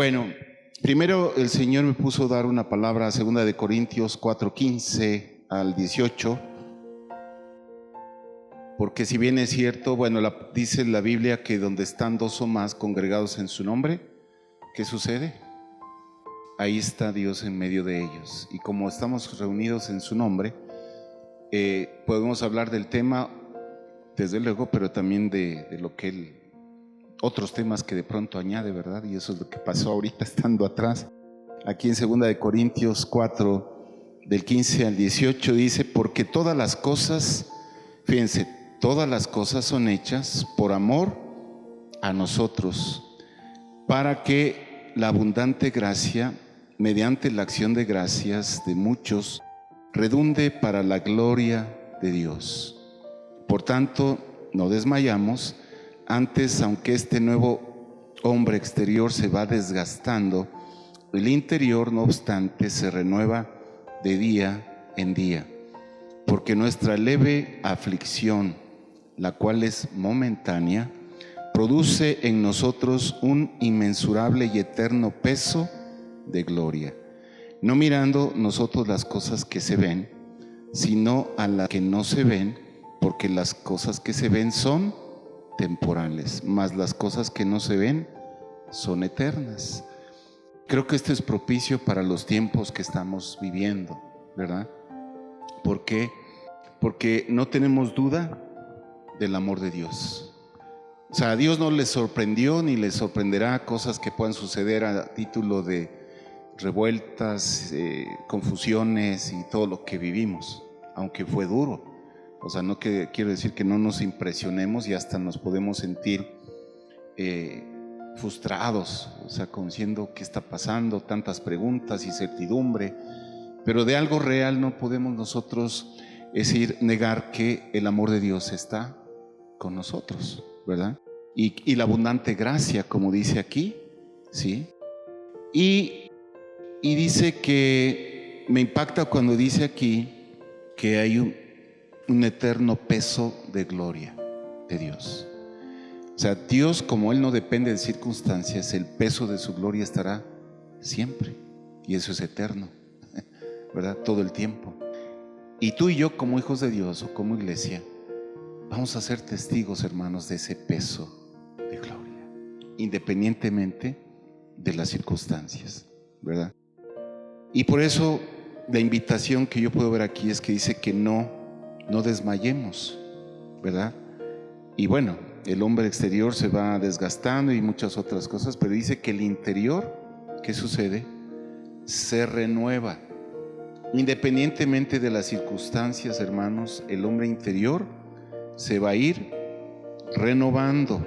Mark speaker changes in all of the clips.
Speaker 1: Bueno, primero el Señor me puso a dar una palabra, 2 de Corintios 4:15 al 18, porque si bien es cierto, dice la Biblia que donde están dos o más congregados en su nombre, ¿qué sucede? Ahí está Dios en medio de ellos. Y como estamos reunidos en su nombre, podemos hablar del tema, desde luego, pero también de lo que Él, otros temas que de pronto añade, ¿verdad? Y eso es lo que pasó ahorita estando atrás. Aquí en 2 de Corintios 4, del 15 al 18, dice: porque todas las cosas, fíjense, todas las cosas son hechas por amor a nosotros, para que la abundante gracia, mediante la acción de gracias de muchos, redunde para la gloria de Dios. Por tanto, no desmayamos. Antes, aunque este nuevo hombre exterior se va desgastando, el interior, no obstante, se renueva de día en día, porque nuestra leve aflicción, la cual es momentánea, produce en nosotros un inmensurable y eterno peso de gloria, no mirando nosotros las cosas que se ven, sino a las que no se ven, porque las cosas que se ven son temporales, mas las cosas que no se ven son eternas. Creo que esto es propicio para los tiempos que estamos viviendo, ¿verdad? ¿Por qué? Porque no tenemos duda del amor de Dios. O sea, a Dios no le sorprendió ni le sorprenderá cosas que puedan suceder a título de revueltas, confusiones y todo lo que vivimos, aunque fue duro. O sea, no que quiero decir que no nos impresionemos y hasta nos podemos sentir frustrados, o sea, conociendo qué está pasando, tantas preguntas, incertidumbre, pero de algo real no podemos nosotros, es decir, negar que el amor de Dios está con nosotros, ¿verdad? Y la abundante gracia, como dice aquí, ¿sí? Y dice que, me impacta cuando dice aquí que hay un eterno peso de gloria de Dios. O sea, Dios, como Él no depende de circunstancias, el peso de su gloria estará siempre, y eso es eterno, ¿verdad? Todo el tiempo. Y tú y yo, como hijos de Dios o como iglesia, vamos a ser testigos, hermanos, de ese peso de gloria, independientemente de las circunstancias, ¿verdad? Y por eso la invitación que yo puedo ver aquí es que dice que no desmayemos, ¿verdad? Y bueno, el hombre exterior se va desgastando y muchas otras cosas, pero dice que el interior, ¿qué sucede? Se renueva. Independientemente de las circunstancias, hermanos, el hombre interior se va a ir renovando,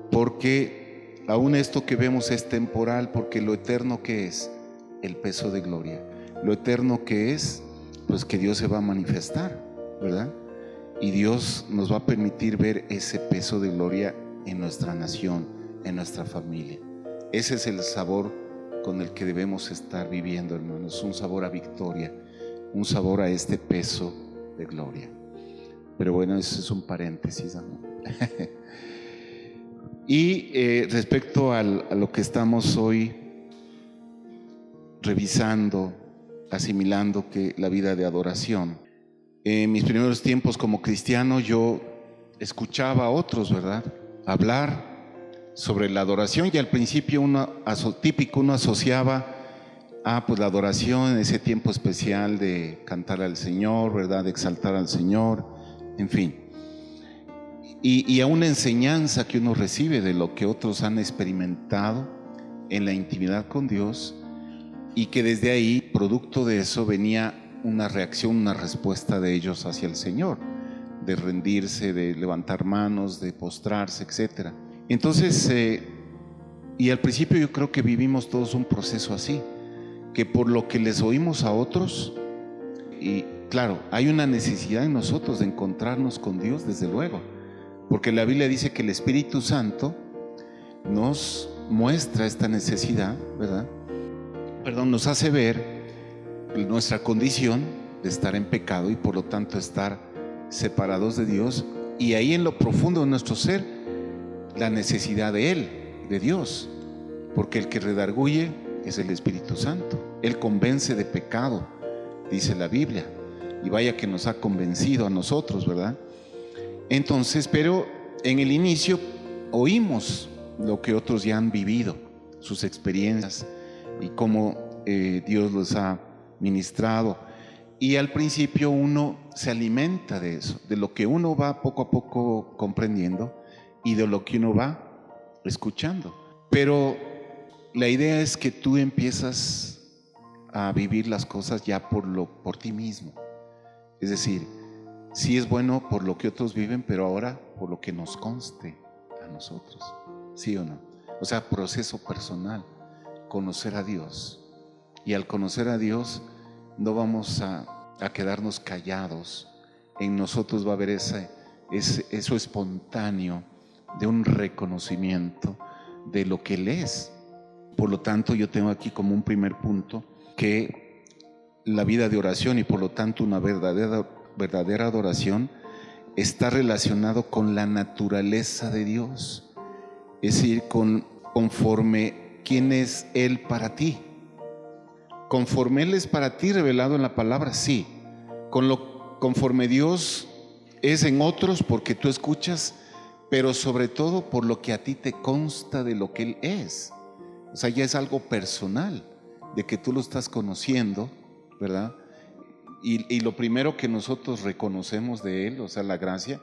Speaker 1: porque aún esto que vemos es temporal, porque lo eterno que es el peso de gloria, lo eterno que es, pues que Dios se va a manifestar, ¿verdad? Y Dios nos va a permitir ver ese peso de gloria en nuestra nación, en nuestra familia. Ese es el sabor con el que debemos estar viviendo, hermanos, un sabor a victoria, un sabor a este peso de gloria. Pero bueno, eso es un paréntesis, ¿no? Y respecto a lo que estamos hoy revisando, asimilando, que la vida de adoración. En mis primeros tiempos como cristiano yo escuchaba a otros, ¿verdad?, hablar sobre la adoración, y al principio uno asociaba pues la adoración en ese tiempo especial de cantar al Señor, ¿verdad?, de exaltar al Señor, en fin. Y a una enseñanza que uno recibe de lo que otros han experimentado en la intimidad con Dios, y que desde ahí, producto de eso, venía una reacción, una respuesta de ellos hacia el Señor, de rendirse, de levantar manos, de postrarse, etc. Entonces, y al principio yo creo que vivimos todos un proceso así, que por lo que les oímos a otros, y claro, hay una necesidad en nosotros de encontrarnos con Dios, desde luego, porque la Biblia dice que el Espíritu Santo nos muestra esta necesidad, ¿verdad? Nos hace ver nuestra condición de estar en pecado y por lo tanto estar separados de Dios, y ahí en lo profundo de nuestro ser la necesidad de Él, de Dios, porque el que redarguye es el Espíritu Santo. Él convence de pecado, dice la Biblia, y vaya que nos ha convencido a nosotros, ¿verdad? Entonces, pero en el inicio oímos lo que otros ya han vivido, sus experiencias y cómo Dios los ha ministrado. Y al principio uno se alimenta de eso, de lo que uno va poco a poco comprendiendo y de lo que uno va escuchando. Pero la idea es que tú empiezas a vivir las cosas ya por ti mismo. Es decir, sí es bueno por lo que otros viven, pero ahora por lo que nos conste a nosotros. ¿Sí o no? O sea, proceso personal, conocer a Dios. Y al conocer a Dios no vamos a quedarnos callados. En nosotros va a haber eso espontáneo de un reconocimiento de lo que Él es. Por lo tanto, yo tengo aquí como un primer punto que la vida de oración y por lo tanto una verdadera adoración está relacionado con la naturaleza de Dios, es decir, conforme quién es Él para ti. Conforme Él es para ti revelado en la palabra, sí. Conforme Dios es en otros porque tú escuchas, pero sobre todo por lo que a ti te consta de lo que Él es. O sea, ya es algo personal, de que tú lo estás conociendo, ¿verdad? Y lo primero que nosotros reconocemos de Él, o sea, la gracia,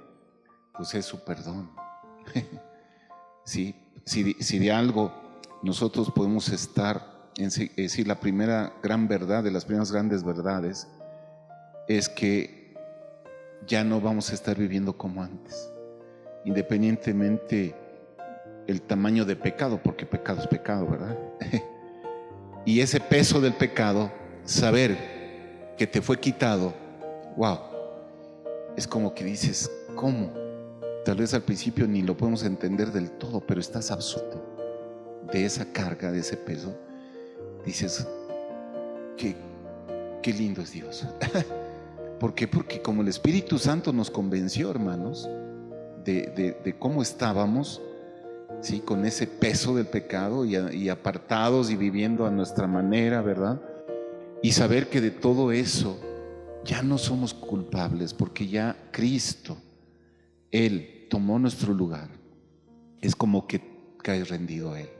Speaker 1: pues es su perdón. ¿Sí? Si de algo nosotros podemos estar, es decir, la primera gran verdad, de las primeras grandes verdades, es que ya no vamos a estar viviendo como antes, independientemente el tamaño de pecado, porque pecado es pecado, ¿verdad? Y ese peso del pecado, saber que te fue quitado, wow, es como que dices, ¿cómo? Tal vez al principio ni lo podemos entender del todo, pero estás absuelto de esa carga, de ese peso. Dices, qué lindo es Dios. ¿Por qué? Porque como el Espíritu Santo nos convenció, hermanos, de cómo estábamos, ¿sí? Con ese peso del pecado y apartados y viviendo a nuestra manera, ¿verdad? Y saber que de todo eso ya no somos culpables, porque ya Cristo, Él tomó nuestro lugar. Es como que caes rendido a Él,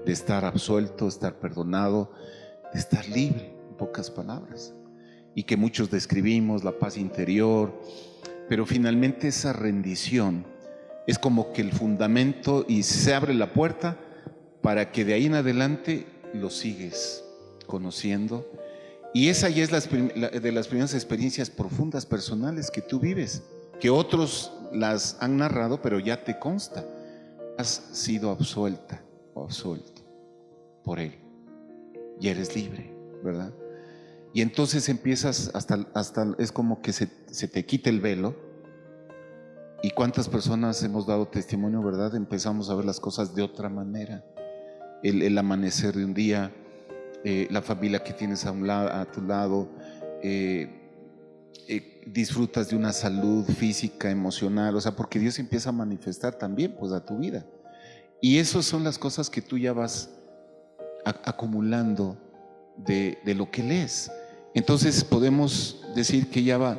Speaker 1: de estar absuelto, de estar perdonado, de estar libre, en pocas palabras. Y que muchos describimos la paz interior, pero finalmente esa rendición es como que el fundamento, y se abre la puerta para que de ahí en adelante lo sigues conociendo. Y esa ya es de las primeras experiencias profundas personales que tú vives, que otros las han narrado, pero ya te consta. Has sido absuelta o absuelto por Él y eres libre, ¿verdad? Y entonces empiezas hasta es como que se te quita el velo. ¿Y cuántas personas hemos dado testimonio, verdad? Empezamos a ver las cosas de otra manera. El amanecer de un día, la familia que tienes a tu lado, disfrutas de una salud física, emocional, o sea, porque Dios empieza a manifestar también, pues, a tu vida. Y esas son las cosas que tú ya vas acumulando de lo que lees. Entonces podemos decir que ya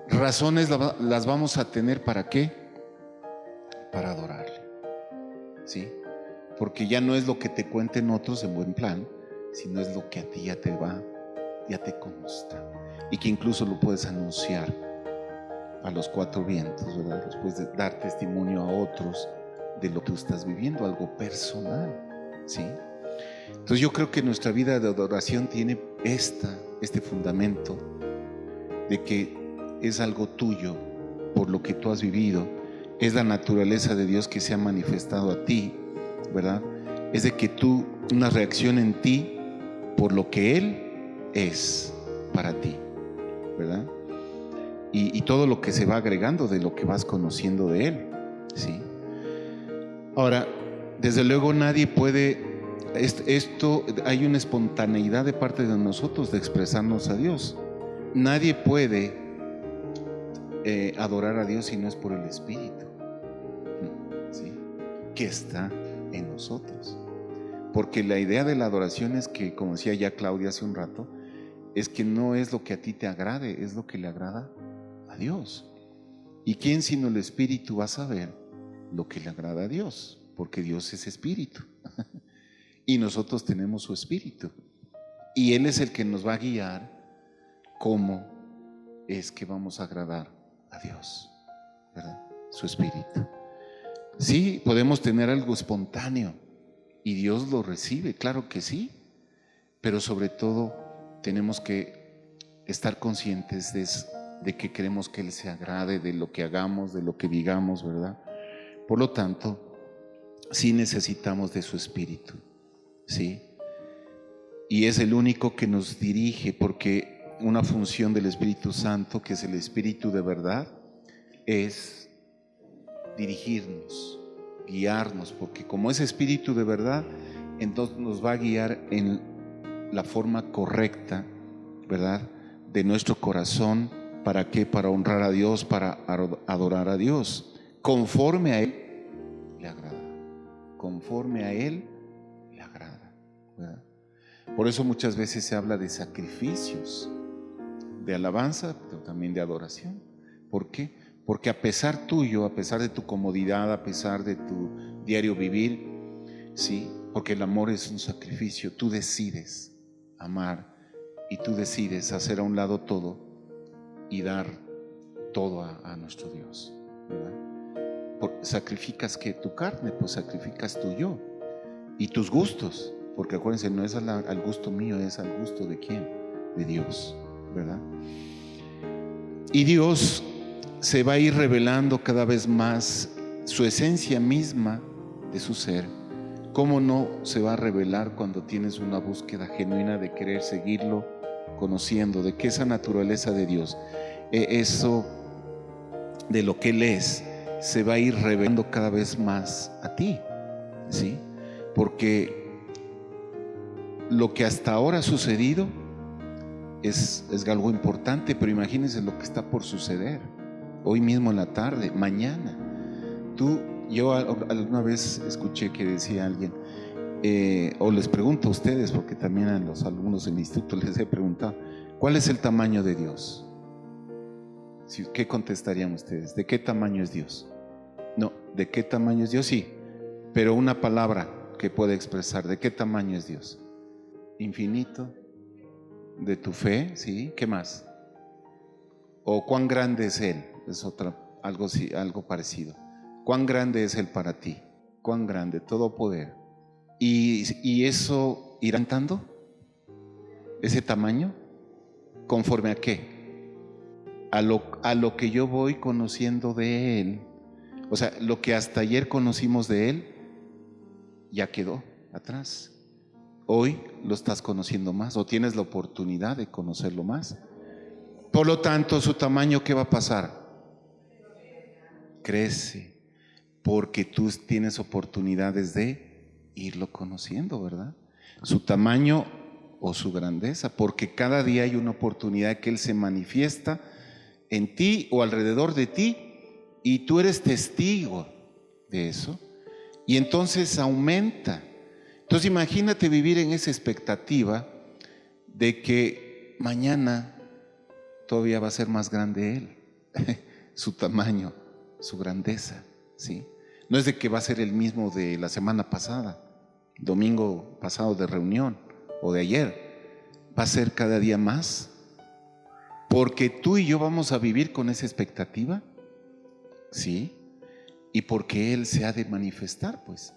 Speaker 1: razones las vamos a tener. ¿Para qué? Para adorarle, ¿sí? Porque ya no es lo que te cuenten otros en buen plan, sino es lo que a ti ya te consta, y que incluso lo puedes anunciar a los cuatro vientos, ¿verdad? Les puedes dar testimonio a otros de lo que tú estás viviendo, algo personal, ¿sí? Entonces yo creo que nuestra vida de adoración tiene este fundamento de que es algo tuyo por lo que tú has vivido, es la naturaleza de Dios que se ha manifestado a ti, ¿verdad? Es de que una reacción en ti por lo que Él es para ti, ¿verdad? Y todo lo que se va agregando de lo que vas conociendo de Él, ¿sí? Ahora, desde luego nadie puede, hay una espontaneidad de parte de nosotros de expresarnos a Dios. Nadie puede adorar a Dios si no es por el Espíritu, ¿sí? Que está en nosotros. Porque la idea de la adoración es que, como decía ya Claudia hace un rato, es que no es lo que a ti te agrade, es lo que le agrada a Dios. ¿Y quién sino el Espíritu va a saber lo que le agrada a Dios? Porque Dios es Espíritu y nosotros tenemos su Espíritu. Y Él es el que nos va a guiar cómo es que vamos a agradar a Dios, ¿verdad? Su Espíritu. Sí, podemos tener algo espontáneo y Dios lo recibe, claro que sí, pero sobre todo tenemos que estar conscientes de que queremos que Él se agrade de lo que hagamos, de lo que digamos, ¿verdad? Por lo tanto, sí necesitamos de su Espíritu, ¿sí? Y es el único que nos dirige, porque una función del Espíritu Santo, que es el Espíritu de verdad, es dirigirnos, guiarnos, porque como es Espíritu de verdad, entonces nos va a guiar en la forma correcta, ¿verdad?, de nuestro corazón. ¿Para qué? Para honrar a Dios, para adorar a Dios, conforme a Él le agrada, conforme a Él le agrada, ¿verdad? Por eso muchas veces se habla de sacrificios, de alabanza, pero también de adoración. ¿Por qué? Porque a pesar tuyo, a pesar de tu comodidad, a pesar de tu diario vivir, sí, porque el amor es un sacrificio, tú decides amar y tú decides hacer a un lado todo y dar todo a nuestro Dios, ¿verdad? Sacrificas que tu carne, pues sacrificas tu yo y tus gustos, porque acuérdense, no es al gusto mío, es al gusto de quién, de Dios, ¿verdad? Y Dios se va a ir revelando cada vez más su esencia misma de su ser. ¿Cómo no se va a revelar cuando tienes una búsqueda genuina de querer seguirlo, conociendo de que esa naturaleza de Dios, eso de lo que Él es, se va a ir revelando cada vez más a ti, ¿sí? Porque lo que hasta ahora ha sucedido es algo importante, pero imagínense lo que está por suceder hoy mismo en la tarde, mañana. Yo alguna vez escuché que decía alguien, o les pregunto a ustedes, porque también a los alumnos del instituto les he preguntado, ¿cuál es el tamaño de Dios? ¿Qué contestarían ustedes? ¿De qué tamaño es Dios? No, ¿de qué tamaño es Dios? Sí, pero una palabra que puede expresar, ¿de qué tamaño es Dios? Infinito. De tu fe, ¿sí? ¿Qué más? ¿O cuán grande es Él? Es algo parecido. ¿Cuán grande es Él para ti? ¿Cuán grande? Todo poder. ¿Y eso irá aumentando? ¿Ese tamaño? ¿Conforme a qué? A lo que yo voy conociendo de Él. O sea, lo que hasta ayer conocimos de Él ya quedó atrás. Hoy lo estás conociendo más, o tienes la oportunidad de conocerlo más. Por lo tanto, su tamaño, ¿qué va a pasar? Crece, porque tú tienes oportunidades de irlo conociendo, ¿verdad? Su tamaño o su grandeza, porque cada día hay una oportunidad que Él se manifiesta en ti o alrededor de ti, y tú eres testigo de eso, y entonces aumenta. Entonces imagínate vivir en esa expectativa de que mañana todavía va a ser más grande Él, su tamaño, su grandeza, ¿sí? No es de que va a ser el mismo de la semana pasada, domingo pasado de reunión o de ayer, va a ser cada día más, porque tú y yo vamos a vivir con esa expectativa, ¿sí? Y porque Él se ha de manifestar, pues.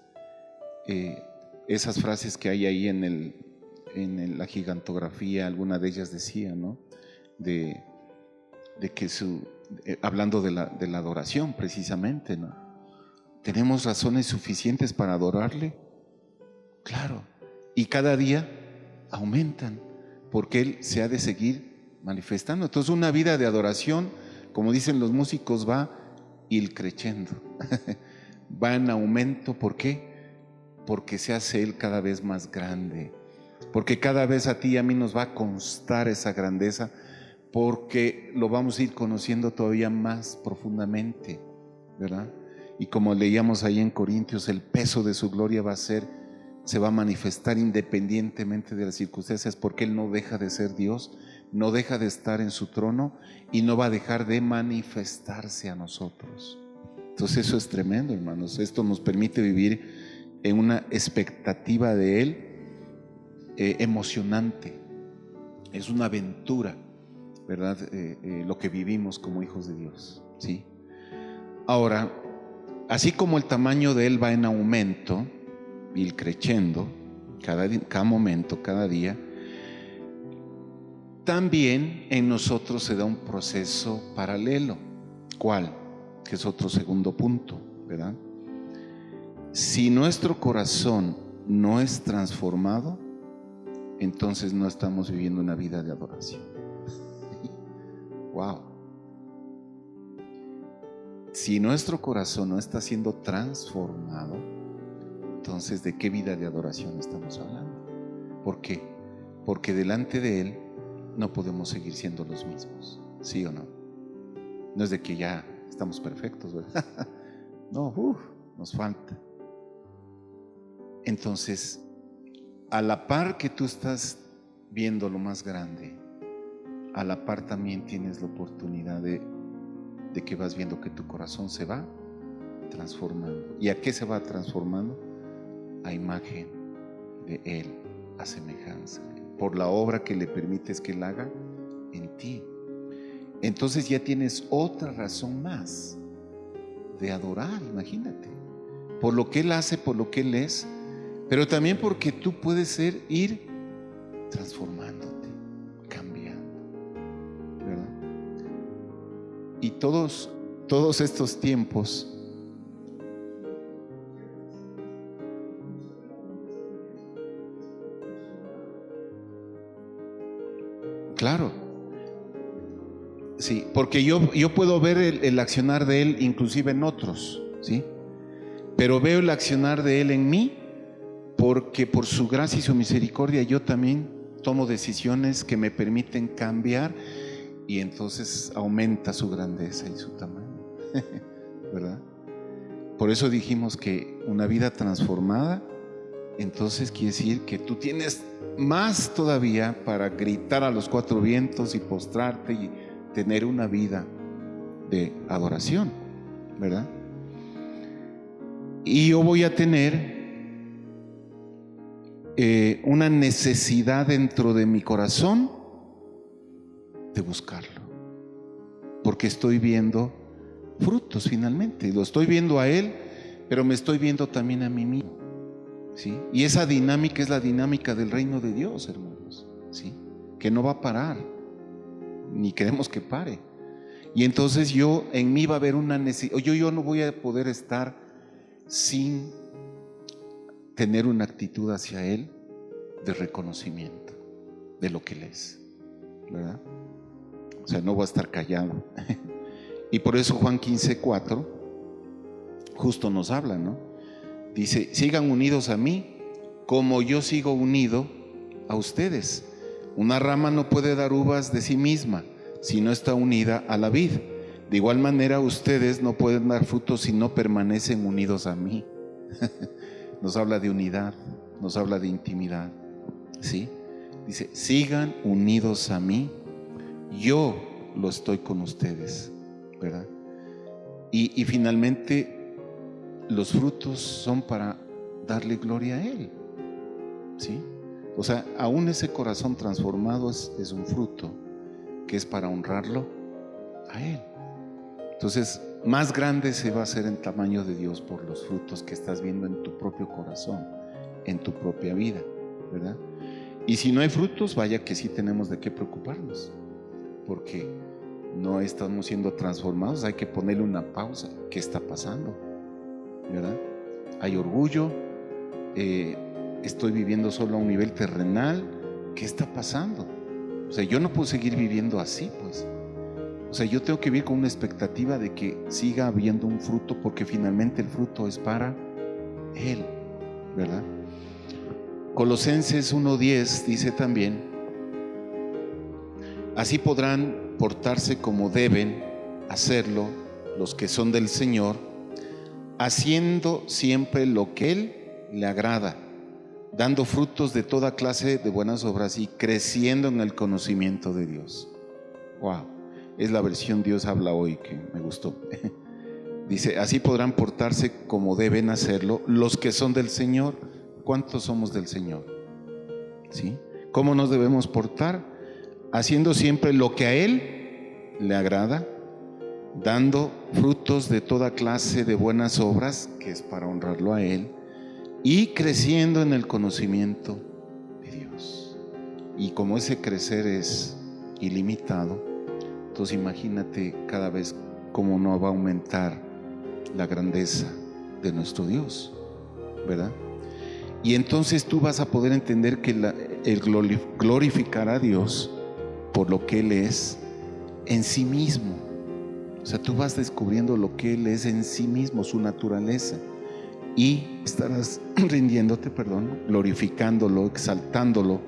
Speaker 1: Esas frases que hay ahí en la gigantografía, alguna de ellas decía, ¿no? De que hablando de la adoración precisamente, ¿no? ¿Tenemos razones suficientes para adorarle? Claro. Y cada día aumentan, porque Él se ha de seguir manifestando. Entonces una vida de adoración, como dicen los músicos, va il crescendo, va en aumento. ¿Por qué? Porque se hace Él cada vez más grande, porque cada vez a ti y a mí nos va a constar esa grandeza, porque lo vamos a ir conociendo todavía más profundamente, ¿verdad? Y como leíamos ahí en Corintios, el peso de su gloria va a ser se va a manifestar independientemente de las circunstancias, porque Él no deja de ser Dios, no deja de estar en su trono y no va a dejar de manifestarse a nosotros. Entonces eso es tremendo, hermanos. Esto nos permite vivir en una expectativa de Él emocionante. Es una aventura, ¿verdad? Lo que vivimos como hijos de Dios, ¿sí? Ahora, así como el tamaño de Él va en aumento, ir creciendo cada momento, cada día, también en nosotros se da un proceso paralelo. ¿Cuál? Que es otro segundo punto, ¿verdad? Si nuestro corazón no es transformado, entonces no estamos viviendo una vida de adoración. Wow. Si nuestro corazón no está siendo transformado, entonces ¿de qué vida de adoración estamos hablando? ¿Por qué? Porque delante de Él no podemos seguir siendo los mismos, ¿sí o no? No es de que ya estamos perfectos, ¿verdad? No, nos falta. Entonces, a la par que tú estás viendo lo más grande, a la par también tienes la oportunidad de que vas viendo que tu corazón se va transformando. ¿Y a qué se va transformando? A imagen de Él, a semejanza, por la obra que le permites que Él haga en ti. Entonces ya tienes otra razón más de adorar, imagínate, por lo que Él hace, por lo que Él es, pero también porque tú puedes ir transformándote, cambiando, ¿verdad? Y todos estos tiempos, claro, sí, porque yo puedo ver el accionar de Él inclusive en otros, ¿sí? Pero veo el accionar de Él en mí, porque por su gracia y su misericordia yo también tomo decisiones que me permiten cambiar, y entonces aumenta su grandeza y su tamaño, ¿verdad? Por eso dijimos que una vida transformada, entonces quiere decir que tú tienes más todavía para gritar a los cuatro vientos y postrarte y tener una vida de adoración, ¿verdad? Y yo voy a tener una necesidad dentro de mi corazón de buscarlo, porque estoy viendo frutos finalmente. Lo estoy viendo a Él, pero me estoy viendo también a mí mismo, ¿sí? Y esa dinámica es la dinámica del reino de Dios, hermanos, ¿sí? Que no va a parar, ni queremos que pare. Y entonces en mí va a haber una necesidad. Yo no voy a poder estar sin tener una actitud hacia Él de reconocimiento de lo que Él es, ¿verdad? O sea, no voy a estar callado. Y por eso Juan 15:4 justo nos habla, ¿no? Dice: sigan unidos a mí como yo sigo unido a ustedes. Una rama no puede dar uvas de sí misma si no está unida a la vid. De igual manera ustedes no pueden dar frutos si no permanecen unidos a mí. Nos habla de unidad, nos habla de intimidad, ¿sí? Dice: sigan unidos a mí, yo lo estoy con ustedes, ¿verdad? Y finalmente los frutos son para darle gloria a Él, ¿sí? O sea, aún ese corazón transformado es un fruto que es para honrarlo a Él. Entonces, más grande se va a hacer el tamaño de Dios por los frutos que estás viendo en tu propio corazón, en tu propia vida, ¿verdad? Y si no hay frutos, vaya que sí tenemos de qué preocuparnos, porque no estamos siendo transformados. Hay que ponerle una pausa. ¿Qué está pasando? ¿Verdad? Hay orgullo, estoy viviendo solo a un nivel terrenal. ¿Qué está pasando? O sea, yo no puedo seguir viviendo así, pues. O sea, yo tengo que vivir con una expectativa de que siga habiendo un fruto, porque finalmente el fruto es para Él, ¿verdad? Colosenses 1:10 dice también: así podrán portarse como deben hacerlo los que son del Señor, haciendo siempre lo que Él le agrada, dando frutos de toda clase de buenas obras y creciendo en el conocimiento de Dios. Wow, es la versión Dios habla hoy que me gustó. Dice, así podrán portarse como deben hacerlo los que son del Señor. ¿Cuántos somos del Señor? ¿Sí? ¿Cómo nos debemos portar? Haciendo siempre lo que a Él le agrada, dando frutos de toda clase de buenas obras, que es para honrarlo a Él, y creciendo en el conocimiento de Dios. Y como ese crecer es ilimitado, entonces imagínate cada vez cómo no va a aumentar la grandeza de nuestro Dios, ¿verdad? Y entonces tú vas a poder entender que el glorificar a Dios por lo que Él es en sí mismo. O sea, tú vas descubriendo lo que Él es en sí mismo, su naturaleza, y estarás rindiéndote, glorificándolo, exaltándolo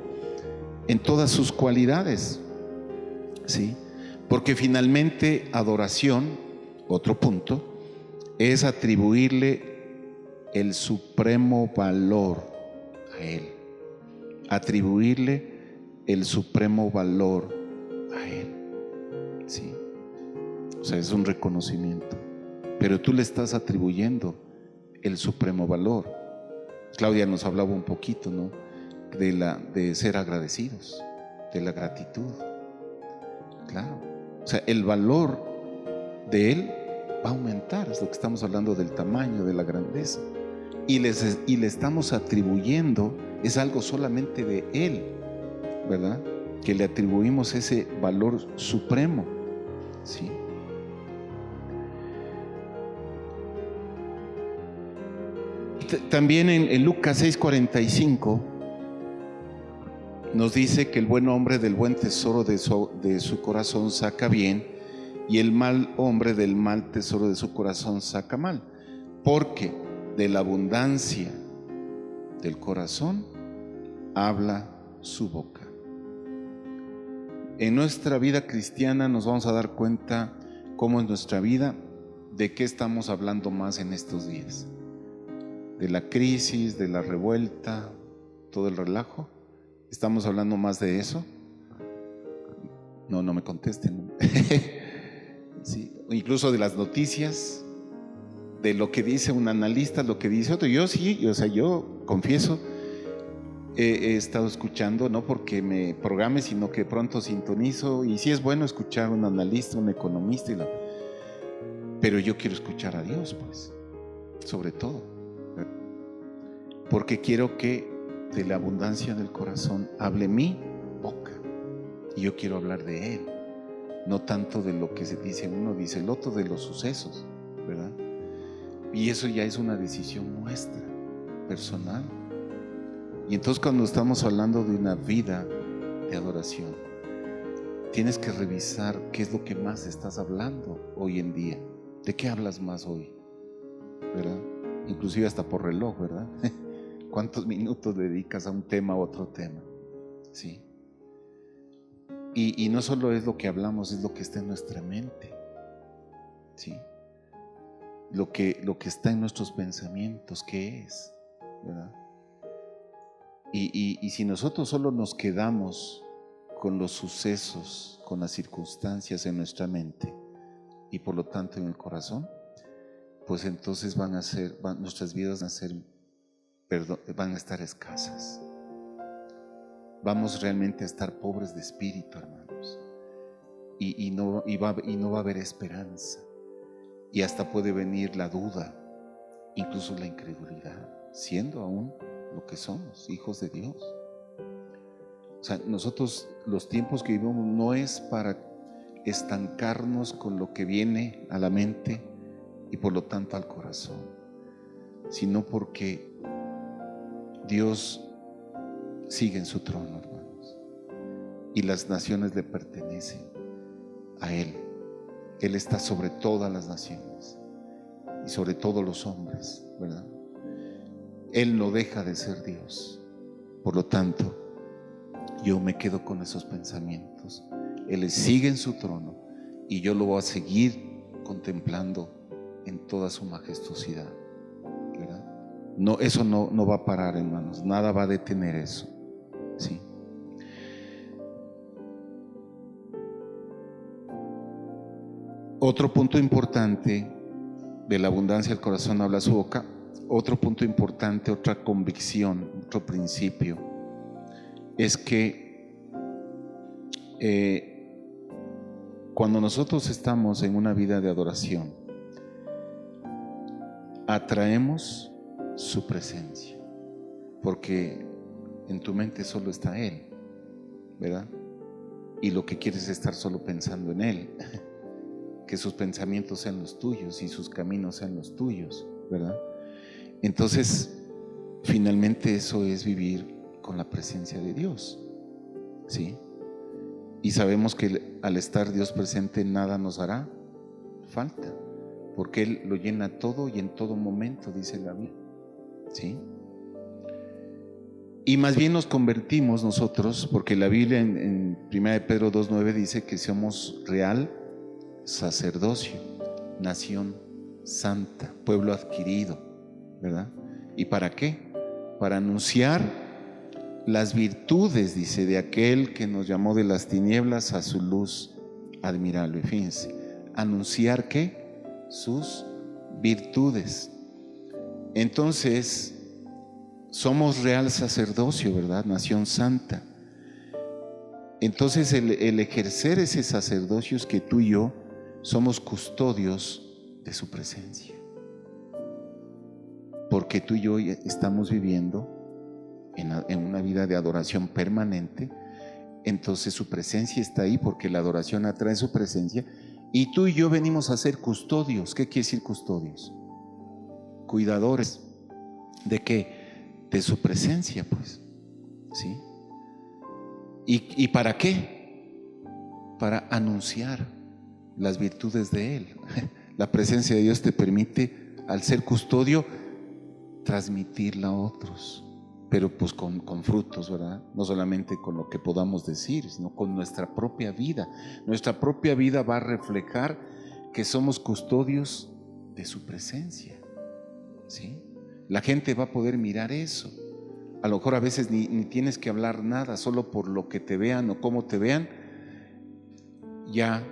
Speaker 1: en todas sus cualidades, ¿sí? Porque finalmente adoración, otro punto, es atribuirle el supremo valor a Él. Atribuirle el supremo valor a Él, ¿sí? O sea, es un reconocimiento, pero tú le estás atribuyendo el supremo valor. Claudia nos hablaba un poquito, ¿no? De ser agradecidos, de la gratitud. Claro, o sea, el valor de Él va a aumentar, es lo que estamos hablando del tamaño, de la grandeza. Y le estamos atribuyendo, es algo solamente de Él, ¿verdad? Que le atribuimos ese valor supremo, ¿sí? También en Lucas 6:45 nos dice que el buen hombre del buen tesoro de su corazón saca bien, y el mal hombre del mal tesoro de su corazón saca mal, porque de la abundancia del corazón habla su boca. En nuestra vida cristiana nos vamos a dar cuenta cómo en nuestra vida, de qué estamos hablando más en estos días. De la crisis, de la revuelta, todo el relajo. ¿Estamos hablando más de eso? No me contesten. Sí, incluso de las noticias, de lo que dice un analista, lo que dice otro. Yo confieso, he estado escuchando, no porque me programe, sino que pronto sintonizo, y sí es bueno escuchar un analista, un economista, pero yo quiero escuchar a Dios, pues, sobre todo, porque quiero que de la abundancia del corazón hable mi boca, y yo quiero hablar de Él, no tanto de lo que se dice uno, dice el otro, de los sucesos, ¿verdad? Y eso ya es una decisión nuestra, personal. Y entonces, cuando estamos hablando de una vida de adoración, tienes que revisar qué es lo que más estás hablando hoy en día. ¿De qué hablas más hoy? ¿Verdad? Inclusive hasta por reloj, ¿verdad? ¿Cuántos minutos dedicas a un tema u otro tema? ¿Sí? Y no solo es lo que hablamos, es lo que está en nuestra mente, ¿sí? Lo que está en nuestros pensamientos, ¿qué es? ¿Verdad? Y si nosotros solo nos quedamos con los sucesos, con las circunstancias en nuestra mente y por lo tanto en el corazón, pues entonces nuestras vidas van a estar escasas. Vamos realmente a estar pobres de espíritu, hermanos, y no va a haber esperanza, y hasta puede venir la duda, incluso la incredulidad, siendo aún lo que somos, hijos de Dios. O sea, nosotros, los tiempos que vivimos, no es para estancarnos con lo que viene a la mente y por lo tanto al corazón, sino porque Dios sigue en su trono, hermanos, y las naciones le pertenecen a Él. Él está sobre todas las naciones y sobre todos los hombres, ¿verdad? Él no deja de ser Dios. Por lo tanto, yo me quedo con esos pensamientos. Él sigue en su trono y yo lo voy a seguir contemplando en toda su majestuosidad, ¿verdad? No, eso no va a parar, hermanos. Nada va a detener eso. ¿Sí? Otro punto importante de la abundancia del corazón habla su boca. Otro punto importante, otra convicción, otro principio, es que cuando nosotros estamos en una vida de adoración, atraemos su presencia, porque en tu mente solo está Él, ¿verdad? Y lo que quieres es estar solo pensando en Él, que sus pensamientos sean los tuyos y sus caminos sean los tuyos, ¿verdad? Entonces, finalmente eso es vivir con la presencia de Dios, ¿sí? Y sabemos que al estar Dios presente nada nos hará falta, porque Él lo llena todo y en todo momento, dice la Biblia, ¿sí? Y más bien nos convertimos nosotros, porque la Biblia en 1 Pedro 2:9 dice que somos real sacerdocio, nación santa, pueblo adquirido, ¿verdad? ¿Y para qué? Para anunciar las virtudes, dice, de aquel que nos llamó de las tinieblas a su luz admirable. Fíjense, anunciar ¿qué? Sus virtudes. Entonces, somos real sacerdocio, ¿verdad? Nación santa. Entonces, el ejercer ese sacerdocio es que tú y yo somos custodios de su presencia. Porque tú y yo estamos viviendo en una vida de adoración permanente. Entonces su presencia está ahí, porque la adoración atrae su presencia. Y tú y yo venimos a ser custodios. ¿Qué quiere decir custodios? Cuidadores. ¿De qué? De su presencia, pues. ¿Sí? ¿Y para qué? Para anunciar las virtudes de Él. La presencia de Dios te permite, al ser custodio, transmitirla a otros, pero pues con frutos, ¿verdad? No solamente con lo que podamos decir, sino con nuestra propia vida. Nuestra propia vida va a reflejar que somos custodios de su presencia, ¿sí? La gente va a poder mirar eso. A lo mejor a veces ni tienes que hablar nada, solo por lo que te vean o cómo te vean, ya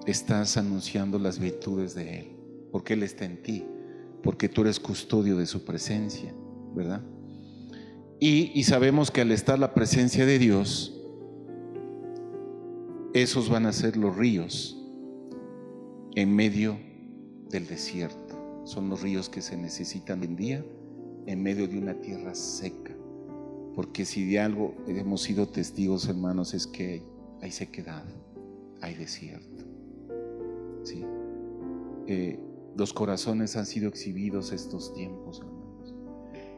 Speaker 1: estás anunciando las virtudes de Él, porque Él está en ti, porque tú eres custodio de su presencia, ¿verdad? Y sabemos que al estar la presencia de Dios, esos van a ser los ríos en medio del desierto. Son los ríos que se necesitan hoy en día en medio de una tierra seca, porque si de algo hemos sido testigos, hermanos, es que hay sequedad, hay desierto, ¿sí? Los corazones han sido exhibidos estos tiempos, hermanos,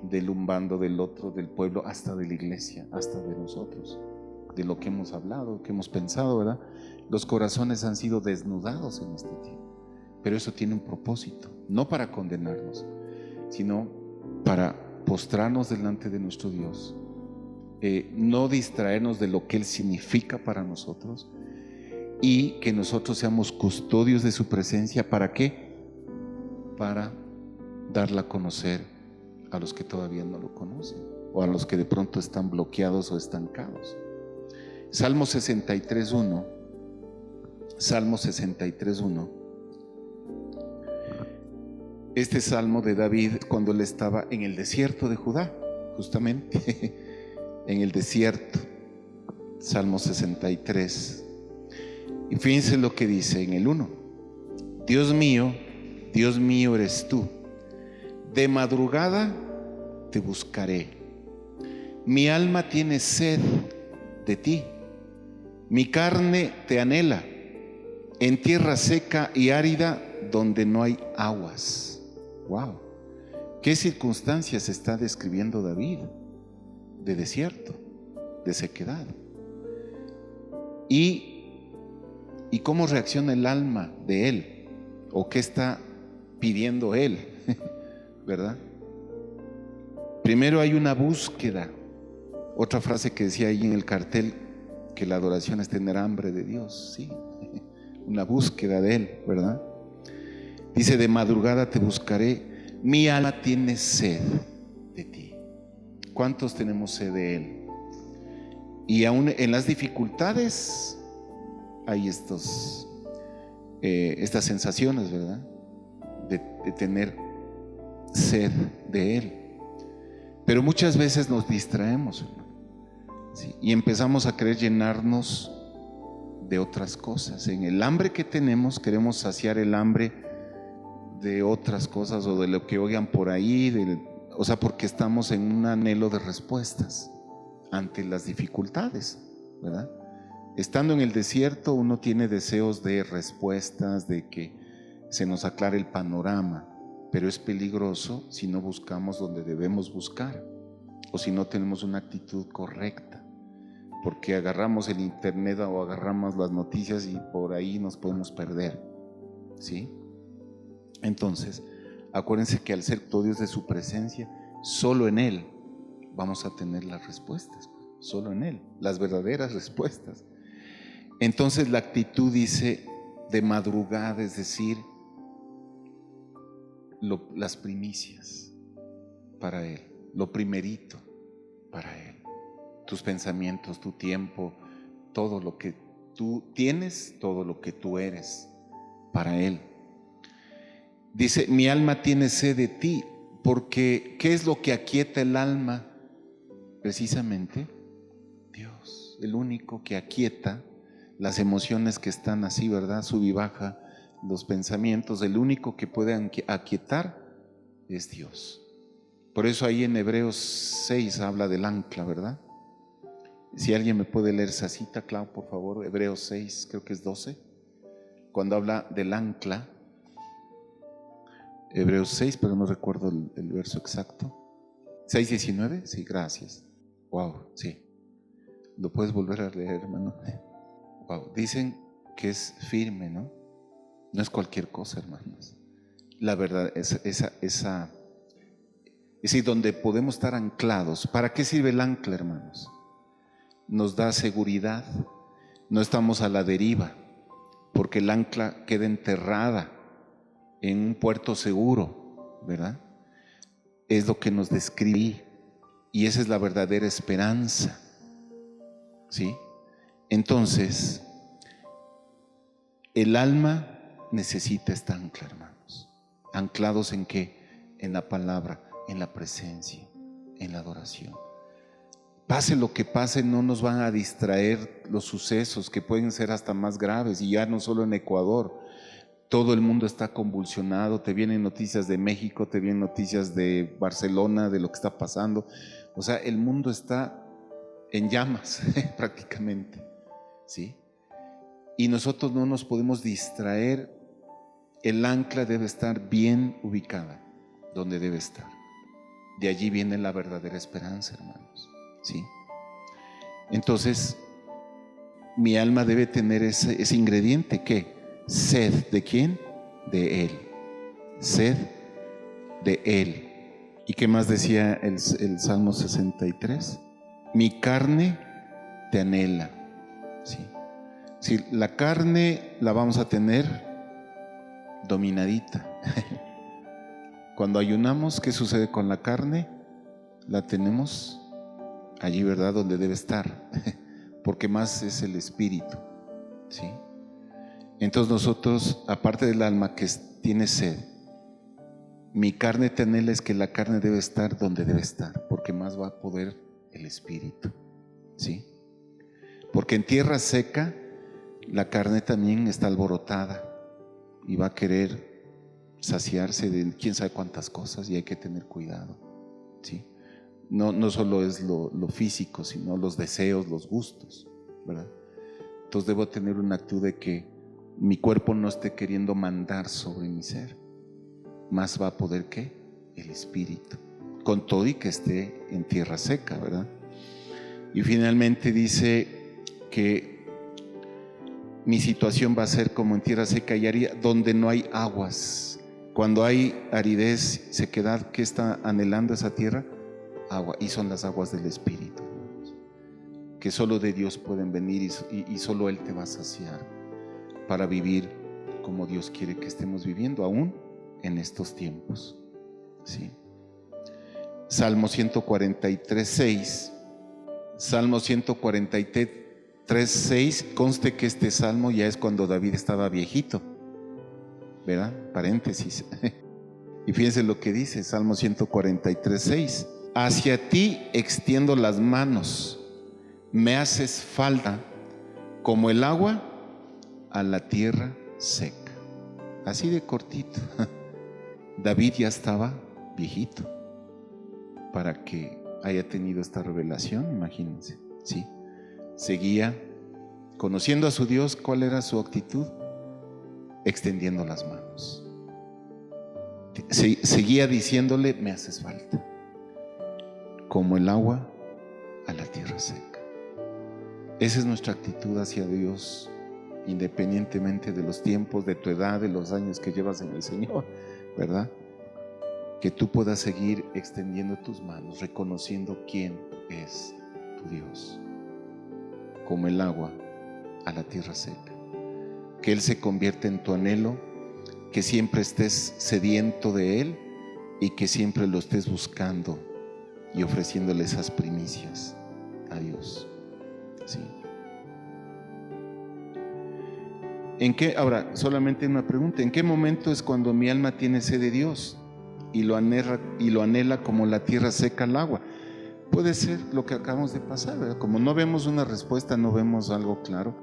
Speaker 1: del umbando, del otro, del pueblo, hasta de la iglesia, hasta de nosotros, de lo que hemos hablado, que hemos pensado, ¿verdad? Los corazones han sido desnudados en este tiempo, pero eso tiene un propósito, no para condenarnos, sino para postrarnos delante de nuestro Dios, no distraernos de lo que Él significa para nosotros, y que nosotros seamos custodios de su presencia. ¿Para qué? Para darla a conocer a los que todavía no lo conocen, o a los que de pronto están bloqueados o estancados. Salmo 63:1. Salmo 63:1. Este salmo de David, cuando él estaba en el desierto de Judá, justamente en el desierto. Salmo 63. Y fíjense lo que dice en el 1. Dios mío eres tú. De madrugada te buscaré. Mi alma tiene sed de ti. Mi carne te anhela en tierra seca y árida donde no hay aguas. Wow. ¿Qué circunstancias está describiendo David? De desierto, de sequedad. ¿Y cómo reacciona el alma de él? ¿O qué está pidiendo él? ¿Verdad? Primero hay una búsqueda. Otra frase que decía ahí en el cartel, que la adoración es tener hambre de Dios. Sí, una búsqueda de Él, ¿verdad? Dice, de madrugada te buscaré, mi alma tiene sed. de ti. ¿Cuántos tenemos sed de Él? Y aún en las dificultades hay estas sensaciones, ¿verdad? De tener sed de Él. Pero muchas veces nos distraemos, hermano, ¿sí? Y empezamos a querer llenarnos de otras cosas. En el hambre que tenemos, queremos saciar el hambre de otras cosas o de lo que oigan por ahí, o sea, porque estamos en un anhelo de respuestas ante las dificultades, ¿verdad? Estando en el desierto, uno tiene deseos de respuestas, de que se nos aclare el panorama, pero es peligroso si no buscamos donde debemos buscar o si no tenemos una actitud correcta, porque agarramos el internet o agarramos las noticias y por ahí nos podemos perder, ¿sí? Entonces, acuérdense que al ser todo Dios de su presencia, solo en Él vamos a tener las respuestas, solo en Él, las verdaderas respuestas. Entonces la actitud dice de madrugada, es decir, las primicias para Él, lo primerito para Él, tus pensamientos, tu tiempo, todo lo que tú tienes, todo lo que tú eres para Él. Dice, mi alma tiene sed de ti, porque ¿qué es lo que aquieta el alma? Precisamente Dios, el único que aquieta las emociones que están así, ¿verdad? Sub y baja, los pensamientos, el único que puede aquietar es Dios. Por eso ahí en Hebreos 6 habla del ancla, ¿verdad? Si alguien me puede leer esa cita, Clau, por favor, Hebreos 6, creo que es 12, cuando habla del ancla. Hebreos 6, pero no recuerdo el verso exacto. 6:19, sí, gracias. Wow, sí. ¿Lo puedes volver a leer, hermano? Wow, dicen que es firme, ¿no? No es cualquier cosa, hermanos. La verdad, es decir, donde podemos estar anclados. ¿Para qué sirve el ancla, hermanos? Nos da seguridad, no estamos a la deriva, porque el ancla queda enterrada en un puerto seguro, ¿verdad? Es lo que nos describe y esa es la verdadera esperanza, ¿sí? Entonces, el alma necesita esta ancla, hermanos. ¿Anclados en qué? En la palabra, en la presencia, en la adoración. Pase lo que pase, no nos van a distraer los sucesos que pueden ser hasta más graves, y ya no solo en Ecuador. Todo el mundo está convulsionado, te vienen noticias de México, te vienen noticias de Barcelona, de lo que está pasando. O sea, el mundo está en llamas prácticamente, ¿sí? Y nosotros no nos podemos distraer. El ancla debe estar bien ubicada, donde debe estar. De allí viene la verdadera esperanza, hermanos, ¿sí? Entonces, mi alma debe tener ese ingrediente, ¿qué? Sed, ¿de quién? De Él. Sed de Él. ¿Y qué más decía el Salmo 63? Mi carne te anhela, ¿sí? Si la carne la vamos a tener dominadita. Cuando ayunamos, ¿qué sucede con la carne? La tenemos allí, ¿verdad? Donde debe estar, porque más es el espíritu, ¿sí? Entonces nosotros, aparte del alma que tiene sed, mi carne te anhela, es que la carne debe estar donde debe estar, porque más va a poder el espíritu, ¿sí? Porque en tierra seca la carne también está alborotada y va a querer saciarse de quién sabe cuántas cosas, y hay que tener cuidado, ¿sí? No solo es lo físico, sino los deseos, los gustos, ¿verdad? Entonces debo tener una actitud de que mi cuerpo no esté queriendo mandar sobre mi ser. Más va a poder que el espíritu, con todo y que esté en tierra seca, ¿verdad? Y finalmente dice que mi situación va a ser como en tierra seca y árida, donde no hay aguas. Cuando hay aridez, sequedad, ¿qué está anhelando esa tierra? Agua, y son las aguas del espíritu, que solo de Dios pueden venir, y solo Él te va a saciar para vivir como Dios quiere que estemos viviendo aún en estos tiempos, ¿sí? Salmo 143:6. Salmo 143:6, conste que este salmo ya es cuando David estaba viejito, ¿verdad? Paréntesis. Y fíjense lo que dice Salmo 143:6. Hacia ti extiendo las manos, me haces falta como el agua a la tierra seca. Así de cortito. David ya estaba viejito para que haya tenido esta revelación, imagínense, ¿sí? Seguía conociendo a su Dios. ¿Cuál era su actitud? Extendiendo las manos. Seguía diciéndole: me haces falta como el agua a la tierra seca. Esa es nuestra actitud hacia Dios, independientemente de los tiempos, de tu edad, de los años que llevas en el Señor, ¿verdad? Que tú puedas seguir extendiendo tus manos, reconociendo quién es tu Dios, como el agua a la tierra seca. Que Él se convierta en tu anhelo, que siempre estés sediento de Él y que siempre lo estés buscando y ofreciéndole esas primicias a Dios. ¿Sí? Ahora, solamente una pregunta: ¿en qué momento es cuando mi alma tiene sed de Dios y lo anhela como la tierra seca al agua? Puede ser lo que acabamos de pasar, ¿verdad? Como no vemos una respuesta, no vemos algo claro,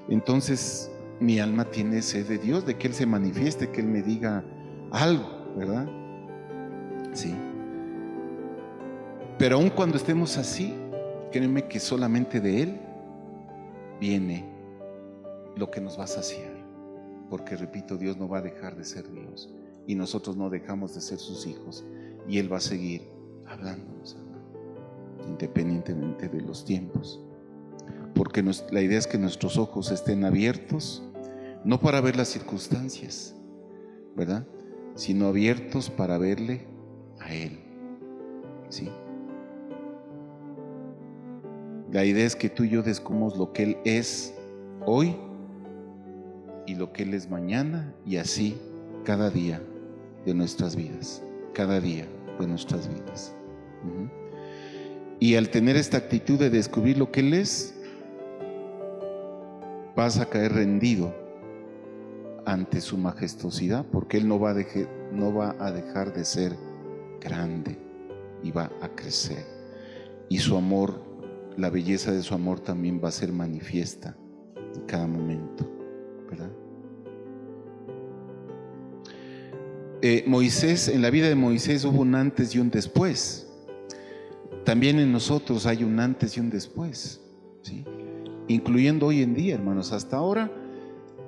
Speaker 1: entonces mi alma tiene sed de Dios, de que Él se manifieste, que Él me diga algo, ¿verdad? Sí. Pero aun cuando estemos así, créeme que solamente de Él viene lo que nos va a saciar, porque repito, Dios no va a dejar de ser Dios y nosotros no dejamos de ser sus hijos, y Él va a seguir hablándonos, independientemente de los tiempos, porque la idea es que nuestros ojos estén abiertos, no para ver las circunstancias, ¿verdad?, sino abiertos para verle a Él. ¿Sí? La idea es que tú y yo descubramos lo que Él es hoy y lo que Él es mañana, y así cada día de nuestras vidas, cada día de nuestras vidas. Y al tener esta actitud de descubrir lo que Él es, vas a caer rendido ante su majestuosidad, porque Él no va a dejar de ser grande y va a crecer, y su amor, la belleza de su amor también va a ser manifiesta en cada momento, ¿verdad? Moisés, en la vida de Moisés hubo un antes y un después. También en nosotros hay un antes y un después, ¿sí? Incluyendo hoy en día, hermanos. Hasta ahora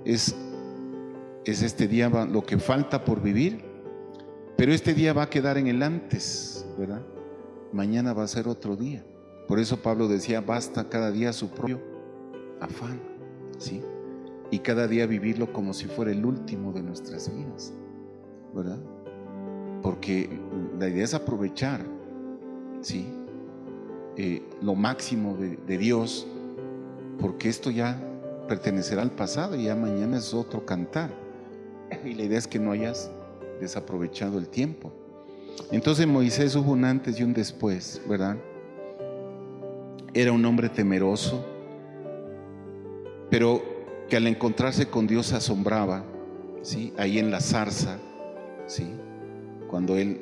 Speaker 1: es este día lo que falta por vivir, pero este día va a quedar en el antes, ¿verdad? Mañana va a ser otro día. Por eso Pablo decía: basta cada día su propio afán, ¿sí? Y cada día vivirlo como si fuera el último de nuestras vidas, ¿verdad? Porque la idea es aprovechar, ¿sí?, lo máximo de Dios, porque esto ya pertenecerá al pasado y ya mañana es otro cantar, y la idea es que no hayas desaprovechado el tiempo. Entonces Moisés hubo un antes y un después, ¿verdad? Era un hombre temeroso, pero que al encontrarse con Dios se asombraba, ¿sí? Ahí en la zarza, ¿sí?, cuando él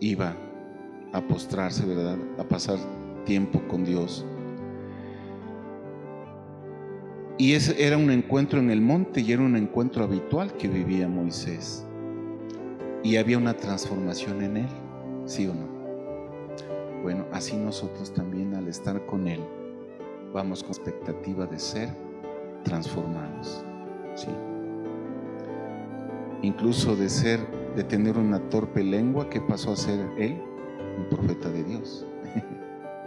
Speaker 1: iba a postrarse, ¿verdad?, a pasar tiempo con Dios. Y ese era un encuentro en el monte, y era un encuentro habitual que vivía Moisés, y había una transformación en él, ¿sí o no? Bueno, así nosotros también, al estar con Él, vamos con expectativa de ser transformados, ¿sí? Incluso de tener una torpe lengua, ¿qué pasó a ser él? Un profeta de Dios.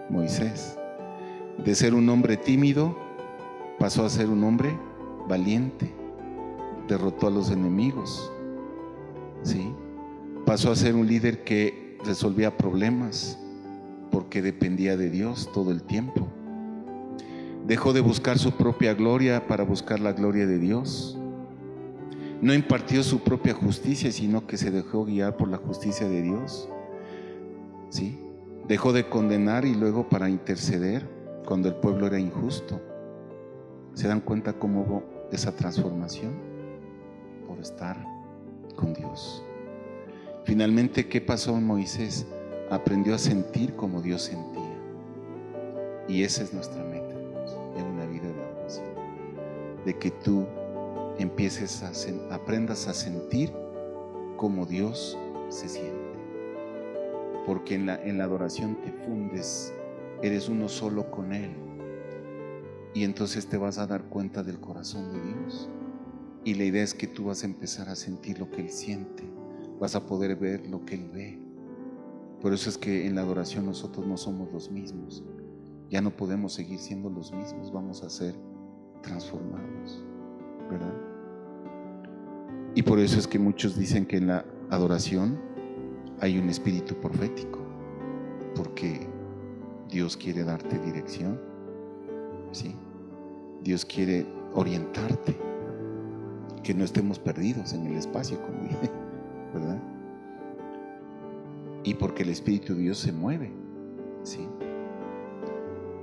Speaker 1: Moisés. De ser un hombre tímido, pasó a ser un hombre valiente. Derrotó a los enemigos, ¿sí? Pasó a ser un líder que resolvía problemas, porque dependía de Dios todo el tiempo. Dejó de buscar su propia gloria para buscar la gloria de Dios. No impartió su propia justicia, sino que se dejó guiar por la justicia de Dios, ¿sí? Dejó de condenar y luego para interceder cuando el pueblo era injusto. ¿Se dan cuenta cómo hubo esa transformación? Por estar con Dios. Finalmente, ¿qué pasó en Moisés? Aprendió a sentir como Dios sentía. Y esa es nuestra meta en una vida de adoración. De que tú empieces aprendas a sentir como Dios se siente. Porque en la adoración te fundes, eres uno solo con Él. Y entonces te vas a dar cuenta del corazón de Dios. Y la idea es que tú vas a empezar a sentir lo que Él siente. Vas a poder ver lo que Él ve. Por eso es que en la adoración nosotros no somos los mismos. Ya no podemos seguir siendo los mismos. Vamos a ser transformados, ¿verdad? Y por eso es que muchos dicen que en la adoración hay un espíritu profético. Porque Dios quiere darte dirección. ¿Sí? Dios quiere orientarte, que no estemos perdidos en el espacio, como dije, ¿verdad? Y porque el Espíritu de Dios se mueve, ¿sí?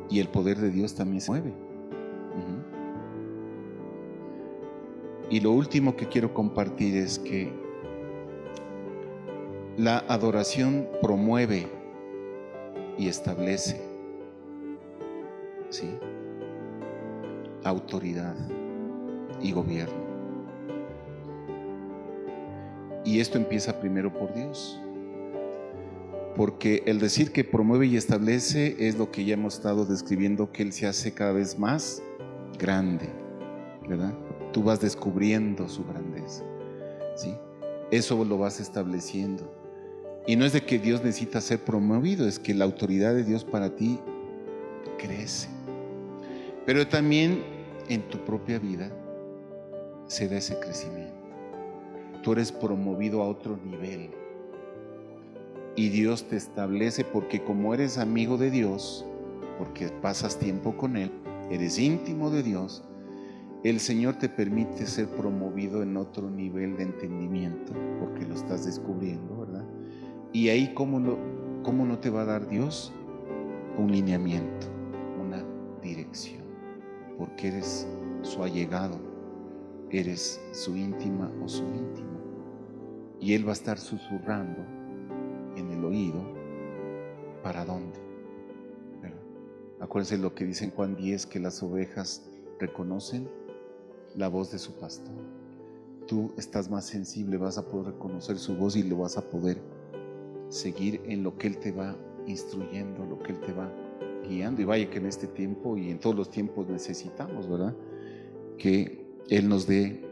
Speaker 1: Y el poder de Dios también se mueve. Y lo último que quiero compartir es que la adoración promueve y establece, ¿sí?, autoridad y gobierno. Y esto empieza primero por Dios. Porque el decir que promueve y establece es lo que ya hemos estado describiendo, que Él se hace cada vez más grande, ¿verdad? Tú vas descubriendo su grandeza, ¿sí? Eso lo vas estableciendo. Y no es de que Dios necesita ser promovido, es que la autoridad de Dios para ti crece. Pero también en tu propia vida se da ese crecimiento. Tú eres promovido a otro nivel. Y Dios te establece porque como eres amigo de Dios, porque pasas tiempo con Él, eres íntimo de Dios, el Señor te permite ser promovido en otro nivel de entendimiento, porque lo estás descubriendo, ¿verdad? Y ahí, ¿cómo no te va a dar Dios? Un lineamiento, una dirección, porque eres su allegado, eres su íntima o su íntimo. Y Él va a estar susurrando en el oído, ¿para dónde? ¿Verdad? Acuérdense lo que dice en Juan 10, que las ovejas reconocen la voz de su pastor. Tú estás más sensible, vas a poder reconocer su voz y lo vas a poder seguir en lo que Él te va instruyendo, lo que Él te va guiando. Y vaya que en este tiempo y en todos los tiempos necesitamos, ¿verdad?, que Él nos dé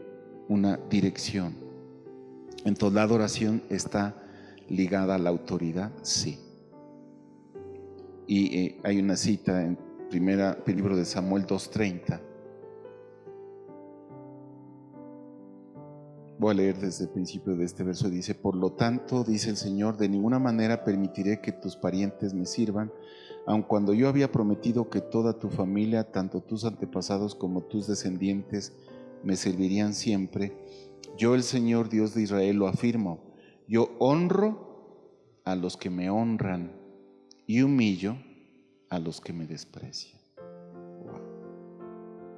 Speaker 1: una dirección. Entonces la adoración está ligada a la autoridad, sí. Y hay una cita en el libro de Samuel 2:30. Voy a leer desde el principio de este verso. Dice: por lo tanto, dice el Señor, de ninguna manera permitiré que tus parientes me sirvan, aun cuando yo había prometido que toda tu familia, tanto tus antepasados como tus descendientes, me servirían siempre. Yo, el Señor Dios de Israel, lo afirmo. Yo honro a los que me honran y humillo a los que me desprecian. Wow.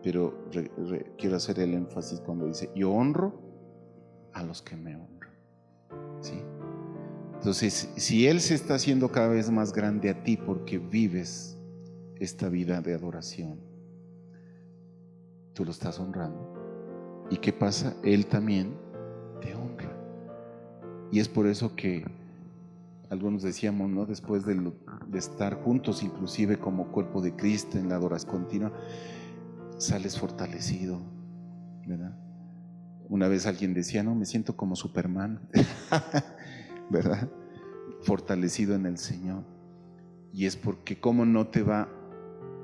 Speaker 1: Pero quiero hacer el énfasis cuando dice: yo honro a los que me honran, ¿sí? Entonces, si Él se está haciendo cada vez más grande a ti porque vives esta vida de adoración, tú lo estás honrando. ¿Y qué pasa? Él también te honra. Y es por eso que algunos decíamos, ¿no?, después de estar juntos, inclusive como cuerpo de Cristo en la adoración continua, sales fortalecido, ¿verdad? Una vez alguien decía: no, me siento como Superman, ¿verdad? Fortalecido en el Señor. Y es porque ¿cómo no te va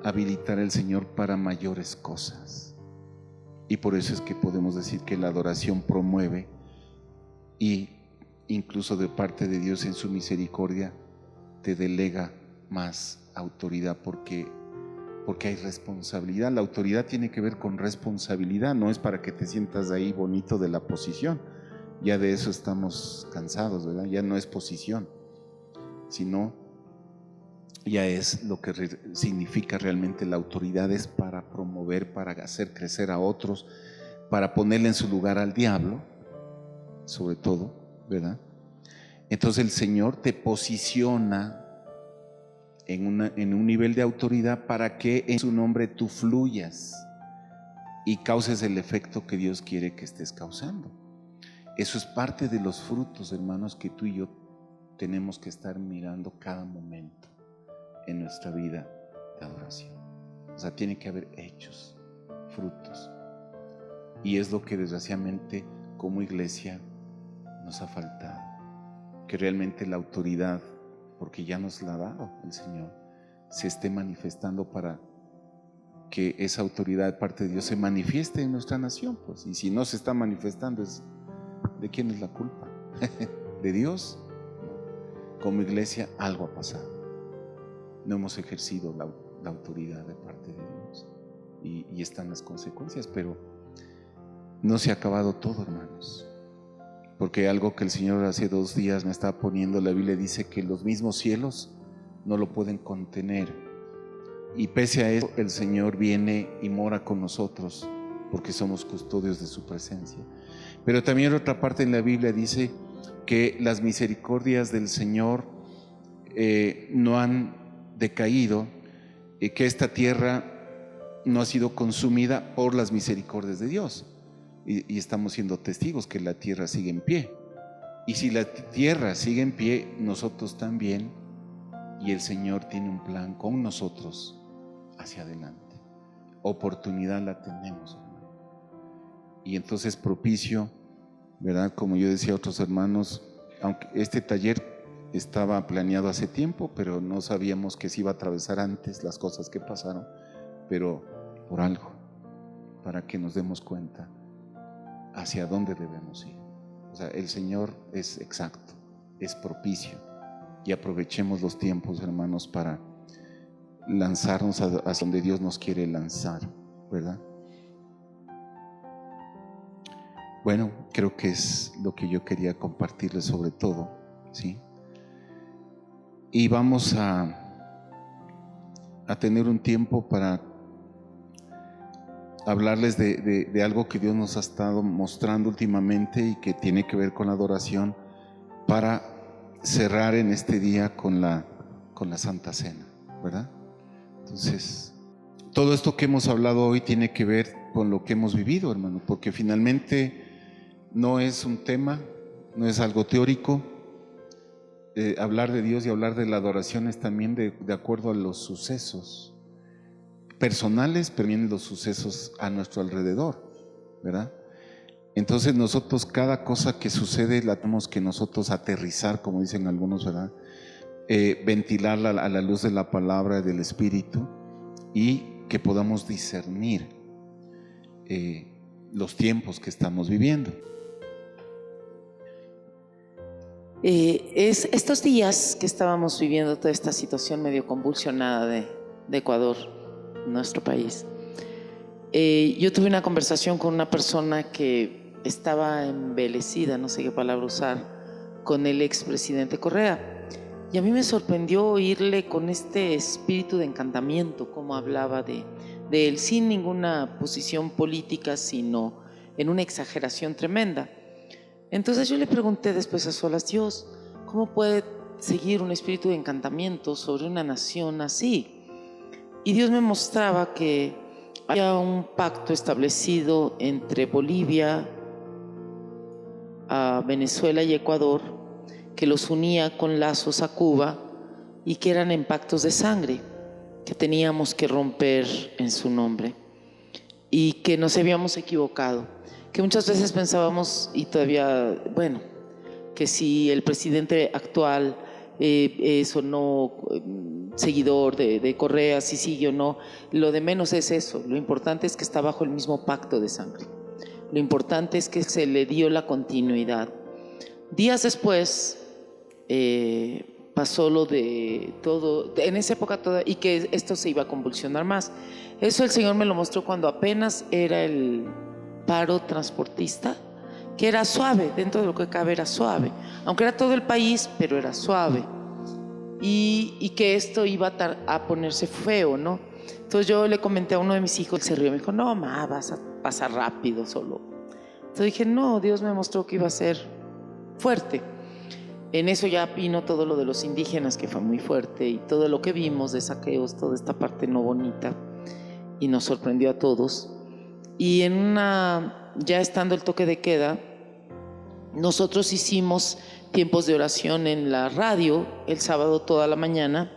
Speaker 1: a habilitar el Señor para mayores cosas? Y por eso es que podemos decir que la adoración promueve, y incluso de parte de Dios en su misericordia te delega más autoridad, porque hay responsabilidad. La autoridad tiene que ver con responsabilidad, no es para que te sientas ahí bonito de la posición. Ya de eso estamos cansados, ¿verdad? Ya no es posición, sino ya es lo que significa realmente la autoridad, es para promover, para hacer crecer a otros, para ponerle en su lugar al diablo, sobre todo, ¿verdad? Entonces el Señor te posiciona en un nivel de autoridad para que en su nombre tú fluyas y causes el efecto que Dios quiere que estés causando. Eso es parte de los frutos, hermanos, que tú y yo tenemos que estar mirando cada momento en nuestra vida de adoración. O sea, tiene que haber hechos, frutos. Y es lo que desgraciadamente como iglesia nos ha faltado. Que realmente la autoridad, porque ya nos la ha dado el Señor, se esté manifestando para que esa autoridad de parte de Dios se manifieste en nuestra nación, pues. Y si no se está manifestando, ¿de quién es la culpa? ¿De Dios? Como iglesia algo ha pasado. No hemos ejercido la autoridad de parte de Dios y están las consecuencias, pero no se ha acabado todo, hermanos. Porque algo que el Señor hace 2 días me estaba poniendo, la Biblia dice que los mismos cielos no lo pueden contener. Y pese a eso, el Señor viene y mora con nosotros, porque somos custodios de su presencia. Pero también otra parte en la Biblia dice que las misericordias del Señor no han decaído, y que esta tierra no ha sido consumida por las misericordias de Dios. Y estamos siendo testigos que la tierra sigue en pie. Y si la tierra sigue en pie, nosotros también, y el Señor tiene un plan con nosotros hacia adelante. Oportunidad la tenemos, hermano. Y entonces propicio, ¿verdad? Como yo decía a otros hermanos, aunque este taller estaba planeado hace tiempo, pero no sabíamos que se iba a atravesar antes las cosas que pasaron, pero por algo, para que nos demos cuenta hacia dónde debemos ir. O sea, el Señor es exacto, es propicio, y aprovechemos los tiempos, hermanos, para lanzarnos a donde Dios nos quiere lanzar, ¿verdad? Bueno, creo que es lo que yo quería compartirles sobre todo, ¿sí? Y vamos a tener un tiempo para hablarles de algo que Dios nos ha estado mostrando últimamente y que tiene que ver con la adoración, para cerrar en este día con la Santa Cena, ¿verdad? Entonces, todo esto que hemos hablado hoy tiene que ver con lo que hemos vivido, hermano, porque finalmente no es un tema, no es algo teórico. Hablar de Dios y hablar de la adoración es también de acuerdo a los sucesos personales, pero también los sucesos a nuestro alrededor, ¿verdad? Entonces nosotros, cada cosa que sucede la tenemos que nosotros aterrizar, como dicen algunos, ¿verdad? Ventilarla a la luz de la palabra del Espíritu, y que podamos discernir los tiempos que estamos viviendo.
Speaker 2: Estos días que estábamos viviendo toda esta situación medio convulsionada de Ecuador, nuestro país, yo tuve una conversación con una persona que estaba embelecida, no sé qué palabra usar, con el expresidente Correa. Y a mí me sorprendió oírle con este espíritu de encantamiento, como hablaba de él, sin ninguna posición política, sino en una exageración tremenda. Entonces yo le pregunté después a solas: Dios, ¿cómo puede seguir un espíritu de encantamiento sobre una nación así? Y Dios me mostraba que había un pacto establecido entre Bolivia, Venezuela y Ecuador, que los unía con lazos a Cuba, y que eran en pactos de sangre que teníamos que romper en su nombre, y que nos habíamos equivocado, que muchas veces pensábamos, y todavía, bueno, que si el presidente actual es o no seguidor de Correa, si sigue o no, lo de menos es eso. Lo importante es que está bajo el mismo pacto de sangre. Lo importante es que se le dio la continuidad. Días después pasó lo de todo, en esa época toda, y que esto se iba a convulsionar más. Eso el Señor me lo mostró cuando apenas era el paro transportista, que era suave, dentro de lo que cabe era suave, aunque era todo el país, pero era suave. y que esto iba a ponerse feo, ¿no? Entonces yo le comenté a uno de mis hijos, él se rió, me dijo, no, ma, vas a pasar rápido solo. Entonces dije, no, Dios me mostró que iba a ser fuerte. En eso ya vino todo lo de los indígenas, que fue muy fuerte, y todo lo que vimos de saqueos, toda esta parte no bonita, y nos sorprendió a todos. Y ya estando el toque de queda, nosotros hicimos tiempos de oración en la radio el sábado toda la mañana,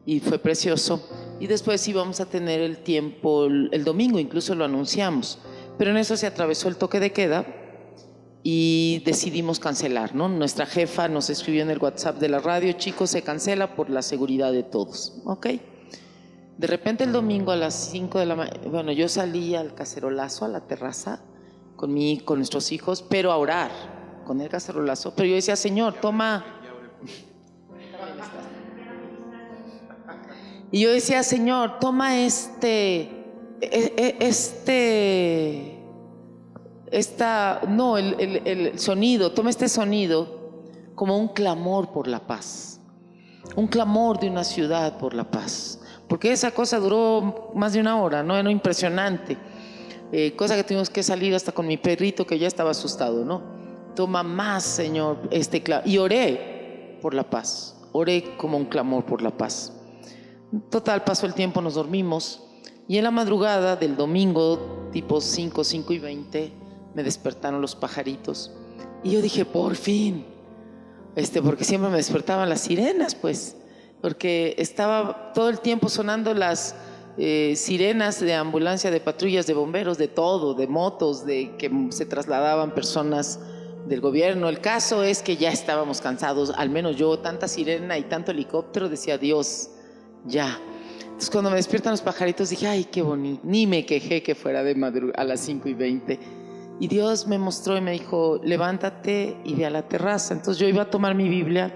Speaker 2: y fue precioso. Y después íbamos a tener el tiempo el domingo, incluso lo anunciamos, pero en eso se atravesó el toque de queda y decidimos cancelar, ¿no? Nuestra jefa nos escribió en el WhatsApp de la radio, chicos, se cancela por la seguridad de todos, ¿ok? De repente el domingo a las 5 de la mañana, bueno, yo salí al cacerolazo, a la terraza, con nuestros hijos, pero a orar, con el cacerolazo, pero yo decía, Señor, toma. Y yo decía, Señor, toma el sonido, toma este sonido como un clamor por la paz, un clamor de una ciudad por la paz, porque esa cosa duró más de una hora, ¿no? Era impresionante, cosa que tuvimos que salir hasta con mi perrito que ya estaba asustado, ¿no? Toma más, Señor, y oré por la paz, oré como un clamor por la paz. Total, pasó el tiempo, nos dormimos y en la madrugada del domingo, tipo 5:20, me despertaron los pajaritos y yo dije, por fin, porque siempre me despertaban las sirenas, pues, porque estaba todo el tiempo sonando las sirenas de ambulancia, de patrullas, de bomberos, de todo, de motos, de que se trasladaban personas del gobierno. El caso es que ya estábamos cansados, al menos yo, tanta sirena y tanto helicóptero, decía, Dios, ya. Entonces cuando me despiertan los pajaritos dije, ay, qué bonito, ni me quejé que fuera de madrugada a las 5:20, y Dios me mostró y me dijo, levántate y ve a la terraza. Entonces yo iba a tomar mi Biblia,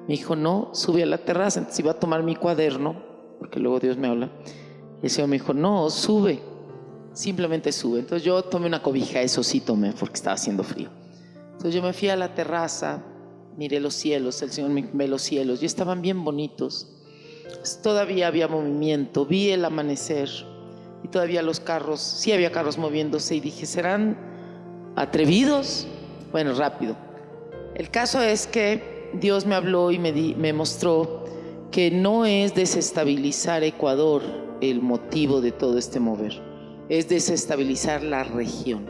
Speaker 2: me dijo, no, sube a la terraza. Entonces iba a tomar mi cuaderno, porque luego Dios me habla, y el Señor me dijo, no, sube, simplemente sube. Entonces yo tomé una cobija, eso sí tomé, porque estaba haciendo frío. Entonces yo me fui a la terraza, miré los cielos, el Señor me ve los cielos y estaban bien bonitos. Todavía había movimiento, vi el amanecer y todavía los carros, sí había carros moviéndose, y dije, ¿serán atrevidos? Bueno, rápido. El caso es que Dios me habló y me mostró que no es desestabilizar Ecuador el motivo de todo este mover, es desestabilizar la región,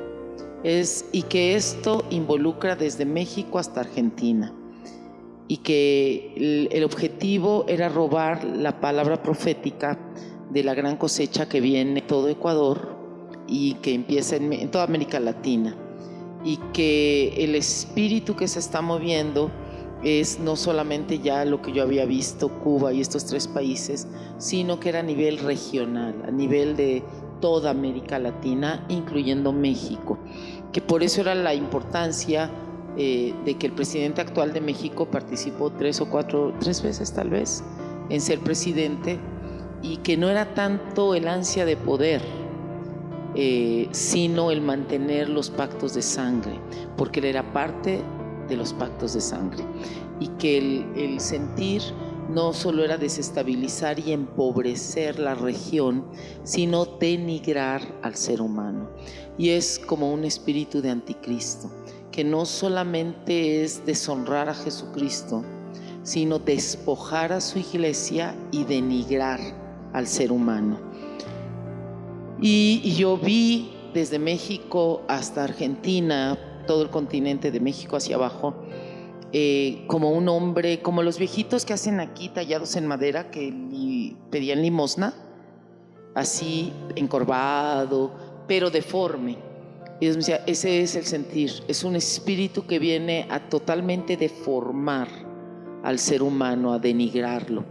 Speaker 2: y que esto involucra desde México hasta Argentina, y que el objetivo era robar la palabra profética de la gran cosecha que viene en todo Ecuador y que empieza en toda América Latina, y que el espíritu que se está moviendo es no solamente ya lo que yo había visto, Cuba y estos 3 países, sino que era a nivel regional, a nivel de toda América Latina, incluyendo México, que por eso era la importancia de que el presidente actual de México participó 3 veces tal vez en ser presidente, y que no era tanto el ansia de poder, sino el mantener los pactos de sangre, porque él era parte de los pactos de sangre, y que el sentir no solo era desestabilizar y empobrecer la región, sino denigrar al ser humano, y es como un espíritu de anticristo, que no solamente es deshonrar a Jesucristo, sino despojar a su iglesia y denigrar al ser humano. Y yo vi desde México hasta Argentina, todo el continente de México hacia abajo, como un hombre, como los viejitos que hacen aquí tallados en madera, que pedían limosna, así encorvado, pero deforme. Y Dios me decía, ese es el sentir, es un espíritu que viene a totalmente deformar al ser humano, a denigrarlo.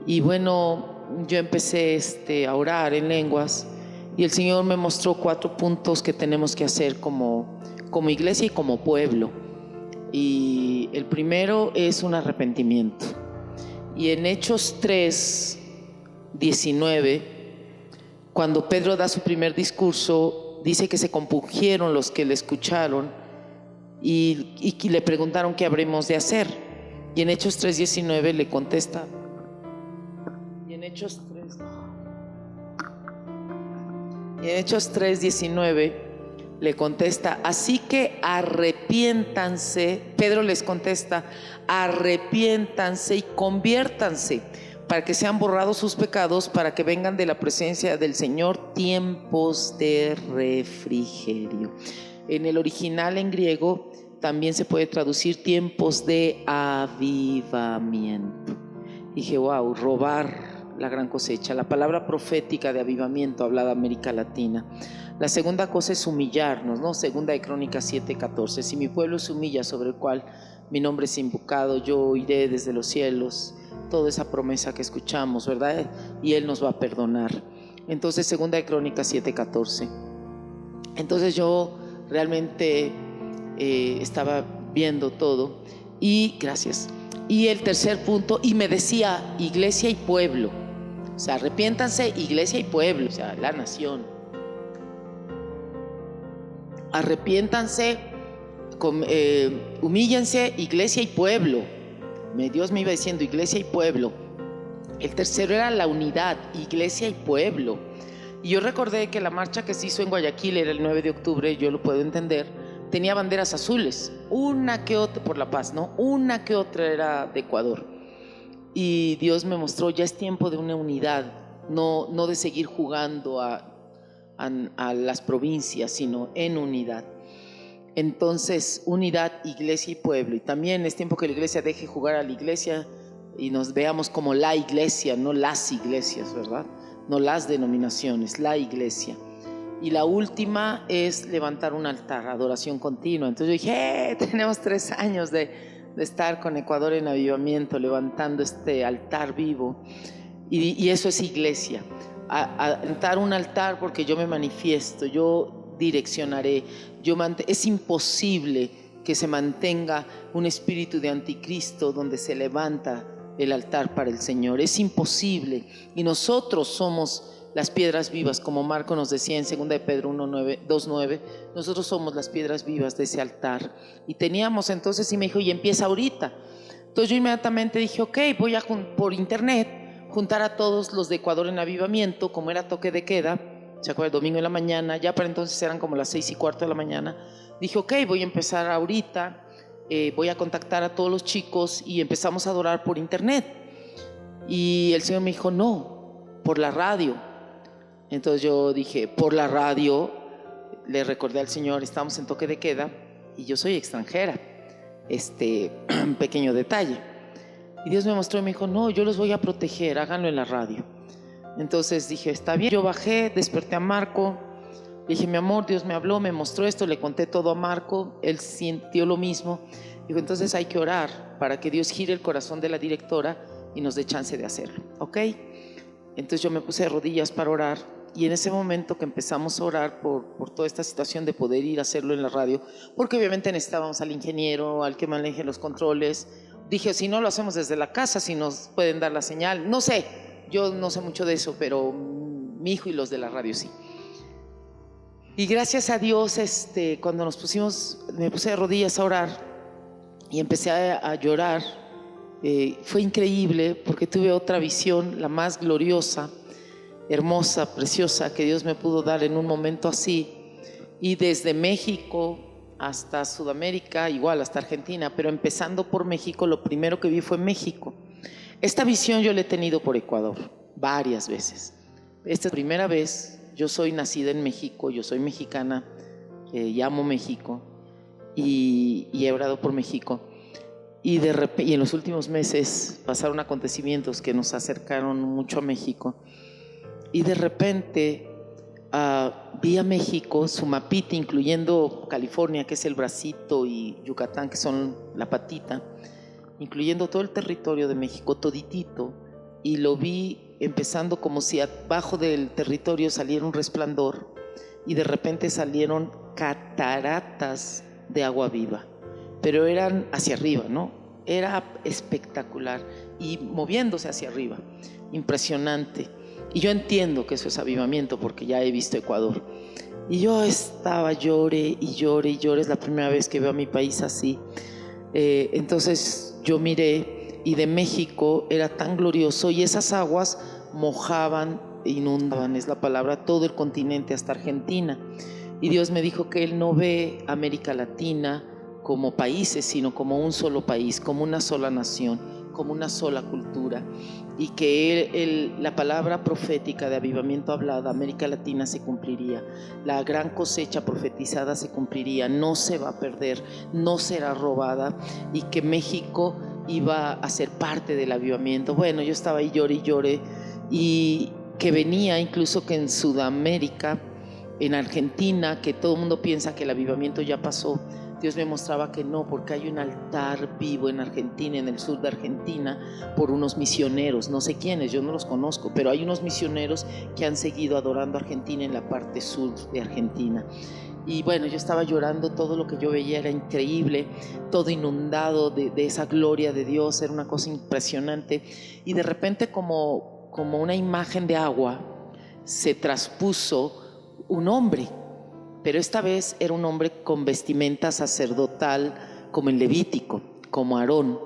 Speaker 2: Y bueno, yo empecé a orar en lenguas, y el Señor me mostró 4 puntos que tenemos que hacer como iglesia y como pueblo. Y el primero es un arrepentimiento. Y en Hechos 3:19, cuando Pedro da su primer discurso, dice que se compungieron los que le escucharon y le preguntaron qué habremos de hacer. Y en Hechos 3:19 le contesta. Y en Hechos 3:19 le contesta: así que arrepiéntanse. Pedro les contesta: arrepiéntanse y conviértanse, para que sean borrados sus pecados, para que vengan de la presencia del Señor tiempos de refrigerio. En el original en griego también se puede traducir tiempos de avivamiento. Dije, wow, robar la gran cosecha. La palabra profética de avivamiento hablada de América Latina. La segunda cosa es humillarnos, ¿no? Segunda de Crónicas 7:14. Si mi pueblo se humilla, sobre el cual mi nombre es invocado, yo oiré desde los cielos. Toda esa promesa que escuchamos, ¿verdad? Y Él nos va a perdonar. Entonces, segunda de Crónicas 7:14. Entonces yo realmente estaba viendo todo. Y gracias. Y el tercer punto, y me decía iglesia y pueblo. O sea, arrepiéntanse, iglesia y pueblo, o sea, la nación. Arrepiéntanse, humíllense, iglesia y pueblo. Dios me iba diciendo iglesia y pueblo. El tercero era la unidad, iglesia y pueblo. Y yo recordé que la marcha que se hizo en Guayaquil era el 9 de octubre, yo lo puedo entender, tenía banderas azules, una que otra, por la paz, ¿no? Una que otra era de Ecuador. Y Dios me mostró, ya es tiempo de una unidad, no de seguir jugando a las provincias, sino en unidad. Entonces, unidad, iglesia y pueblo. Y también es tiempo que la iglesia deje jugar a la iglesia y nos veamos como la iglesia, no las iglesias, ¿verdad? No las denominaciones, la iglesia. Y la última es levantar un altar, adoración continua. Entonces yo dije, tenemos 3 años de estar con Ecuador en avivamiento, levantando este altar vivo. Y eso es iglesia. Levantar un altar porque yo me manifiesto, yo direccionaré. Es imposible que se mantenga un espíritu de anticristo donde se levanta el altar para el Señor. Es imposible. Y nosotros somos las piedras vivas, como Marco nos decía en 2 de Pedro 2:9. Nosotros somos las piedras vivas de ese altar. Y teníamos entonces, y me dijo, y empieza ahorita. Entonces yo inmediatamente dije, ok, voy a por internet juntar a todos los de Ecuador en avivamiento, como era toque de queda, ¿se acuerdan? Domingo en la mañana, ya para entonces eran como las 6:15 de la mañana. Dije, ok, voy a empezar ahorita, voy a contactar a todos los chicos y empezamos a adorar por internet. Y el Señor me dijo, no, por la radio. Entonces yo dije, por la radio. Le recordé al Señor, estamos en toque de queda y yo soy extranjera. Pequeño detalle. Y Dios me mostró y me dijo, no, yo los voy a proteger, háganlo en la radio. Entonces dije, está bien. Yo bajé, desperté a Marco, le dije, mi amor, Dios me habló, me mostró esto, le conté todo a Marco, él sintió lo mismo. Dijo, entonces hay que orar para que Dios gire el corazón de la directora y nos dé chance de hacerlo, ¿ok? Entonces yo me puse de rodillas para orar, y en ese momento que empezamos a orar por toda esta situación de poder ir a hacerlo en la radio, porque obviamente necesitábamos al ingeniero, al que maneje los controles. Dije, si no lo hacemos desde la casa, si nos pueden dar la señal, no sé, yo no sé mucho de eso, pero mi hijo y los de la radio sí. Y gracias a Dios, cuando me puse de rodillas a orar y empecé a llorar. Fue increíble porque tuve otra visión, la más gloriosa, hermosa, preciosa que Dios me pudo dar en un momento así. Y desde México hasta Sudamérica, igual hasta Argentina, pero empezando por México, lo primero que vi fue México. Esta visión yo la he tenido por Ecuador varias veces. Esta es la primera vez. Yo soy nacida en México, yo soy mexicana, y amo México y he orado por México. Y en los últimos meses pasaron acontecimientos que nos acercaron mucho a México. Y de repente vi a México, su mapita, incluyendo California, que es el bracito, y Yucatán, que son la patita, incluyendo todo el territorio de México, toditito. Y lo vi empezando como si abajo del territorio saliera un resplandor y de repente salieron cataratas de agua viva, pero eran hacia arriba, ¿no? Era espectacular y moviéndose hacia arriba, impresionante. Y yo entiendo que eso es avivamiento porque ya he visto Ecuador. Y yo estaba llore y llore y llore, es la primera vez que veo a mi país así. Entonces yo miré y de México era tan glorioso y esas aguas mojaban, inundaban, es la palabra, todo el continente hasta Argentina. Y Dios me dijo que Él no ve América Latina como países, sino como un solo país, como una sola nación, como una sola cultura, y que la palabra profética de avivamiento hablada, América Latina se cumpliría, la gran cosecha profetizada se cumpliría, no se va a perder, no será robada, y que México iba a ser parte del avivamiento. Bueno, yo estaba ahí lloré y lloré, y que venía incluso que en Sudamérica, en Argentina, que todo el mundo piensa que el avivamiento ya pasó, Dios me mostraba que no, porque hay un altar vivo en Argentina, en el sur de Argentina, por unos misioneros, no sé quiénes, yo no los conozco, pero hay unos misioneros que han seguido adorando a Argentina en la parte sur de Argentina. Y bueno, yo estaba llorando, todo lo que yo veía era increíble, todo inundado de esa gloria de Dios, era una cosa impresionante. Y de repente como una imagen de agua se traspuso un hombre, pero esta vez era un hombre con vestimenta sacerdotal como en Levítico, como Aarón,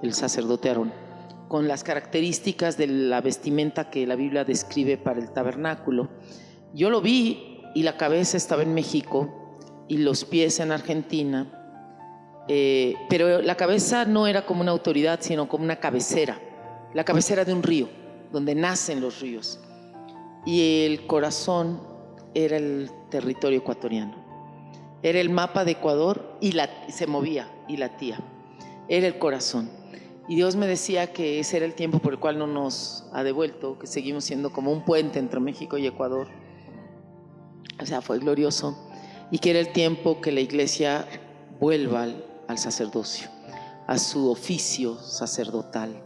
Speaker 2: el sacerdote Aarón, con las características de la vestimenta que la Biblia describe para el tabernáculo. Yo lo vi y la cabeza estaba en México y los pies en Argentina, pero la cabeza no era como una autoridad, sino como una cabecera, la cabecera de un río, donde nacen los ríos, y el corazón era el territorio ecuatoriano, era el mapa de Ecuador y se movía y latía, era el corazón. Y Dios me decía que ese era el tiempo por el cual no nos ha devuelto, que seguimos siendo como un puente entre México y Ecuador, o sea, fue glorioso, y que era el tiempo que la iglesia vuelva al sacerdocio, a su oficio sacerdotal.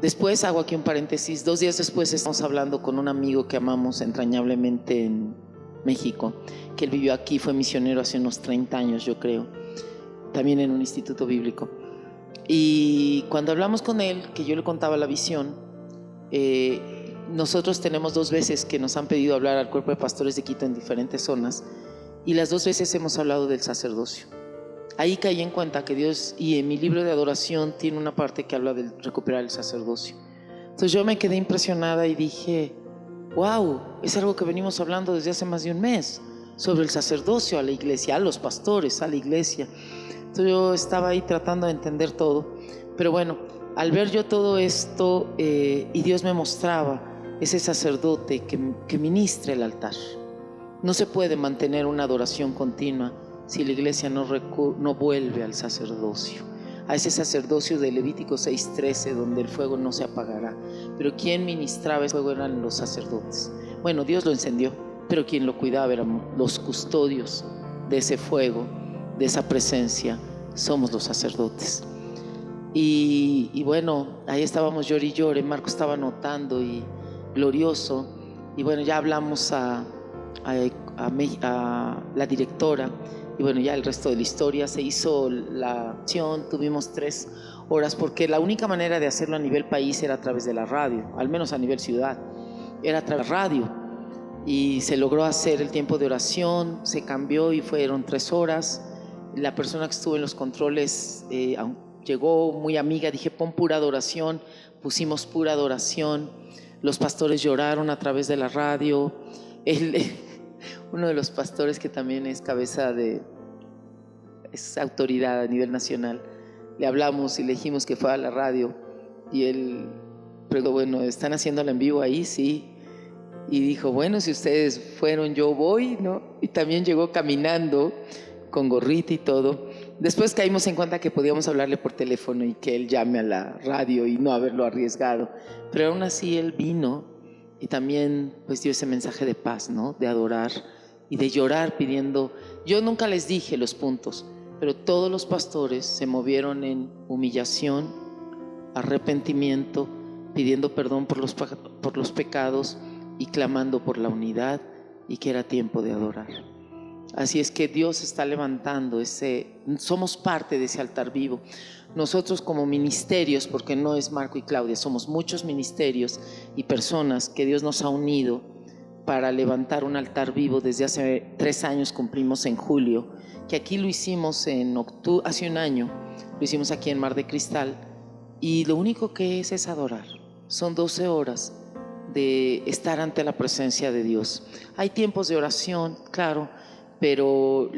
Speaker 2: Después hago aquí un paréntesis, 2 días después estamos hablando con un amigo que amamos entrañablemente en México, que él vivió aquí, fue misionero hace unos 30 años yo creo, también en un instituto bíblico. Y cuando hablamos con él, que yo le contaba la visión, nosotros tenemos 2 veces que nos han pedido hablar al cuerpo de pastores de Quito en diferentes zonas, y las 2 veces hemos hablado del sacerdocio. Ahí caí en cuenta que Dios, y en mi libro de adoración tiene una parte que habla de recuperar el sacerdocio. Entonces yo me quedé impresionada y dije, wow, es algo que venimos hablando desde hace más de un mes, sobre el sacerdocio a la iglesia, a los pastores, a la iglesia. Entonces yo estaba ahí tratando de entender todo, pero bueno, al ver yo todo esto y Dios me mostraba ese sacerdote que ministra el altar. No se puede mantener una adoración continua si la iglesia no vuelve al sacerdocio, a ese sacerdocio de Levítico 6:13, donde el fuego no se apagará. Pero quien ministraba ese fuego eran los sacerdotes. Bueno, Dios lo encendió, pero quien lo cuidaba eran los custodios de ese fuego, de esa presencia, somos los sacerdotes. Y bueno, ahí estábamos llore y llore, Marco estaba anotando y glorioso. Y bueno, ya hablamos a la directora. Y bueno, ya el resto de la historia, se hizo la acción, tuvimos 3 horas, porque la única manera de hacerlo a nivel país era a través de la radio, al menos a nivel ciudad, era a través de la radio. Y se logró hacer el tiempo de oración, se cambió y fueron 3 horas. La persona que estuvo en los controles llegó muy amiga, dije pon pura adoración, pusimos pura adoración, los pastores lloraron a través de la radio. Uno de los pastores que también es es autoridad a nivel nacional, le hablamos y le dijimos que fue a la radio y él preguntó, bueno, ¿están haciéndola en vivo ahí? Sí. Y dijo, bueno, si ustedes fueron, yo voy, ¿no? Y también llegó caminando con gorrita y todo. Después caímos en cuenta que podíamos hablarle por teléfono y que él llame a la radio y no haberlo arriesgado, pero aún así él vino y también pues dio ese mensaje de paz, ¿no? De adorar y de llorar pidiendo. Yo nunca les dije los puntos, pero todos los pastores se movieron en humillación, arrepentimiento, pidiendo perdón por los pecados y clamando por la unidad y que era tiempo de adorar. Así es que Dios está levantando somos parte de ese altar vivo. Nosotros como ministerios, porque no es Marco y Claudia, somos muchos ministerios y personas que Dios nos ha unido para levantar un altar vivo. Desde hace 3 años cumplimos en julio, que aquí lo hicimos en octubre, hace un año, lo hicimos aquí en Mar de Cristal, y lo único que es adorar. Son 12 horas de estar ante la presencia de Dios. Hay tiempos de oración, claro, pero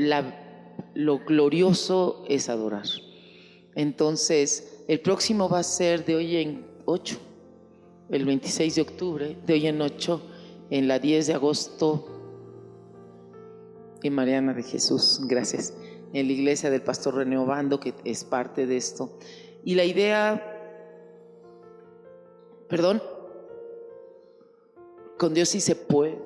Speaker 2: lo glorioso es adorar. Entonces, el próximo va a ser de hoy en 8, el 26 de octubre, de hoy en 8, en la 10 de agosto, en Mariana de Jesús, gracias, en la iglesia del pastor René Obando, que es parte de esto. Y la idea, con Dios sí se puede.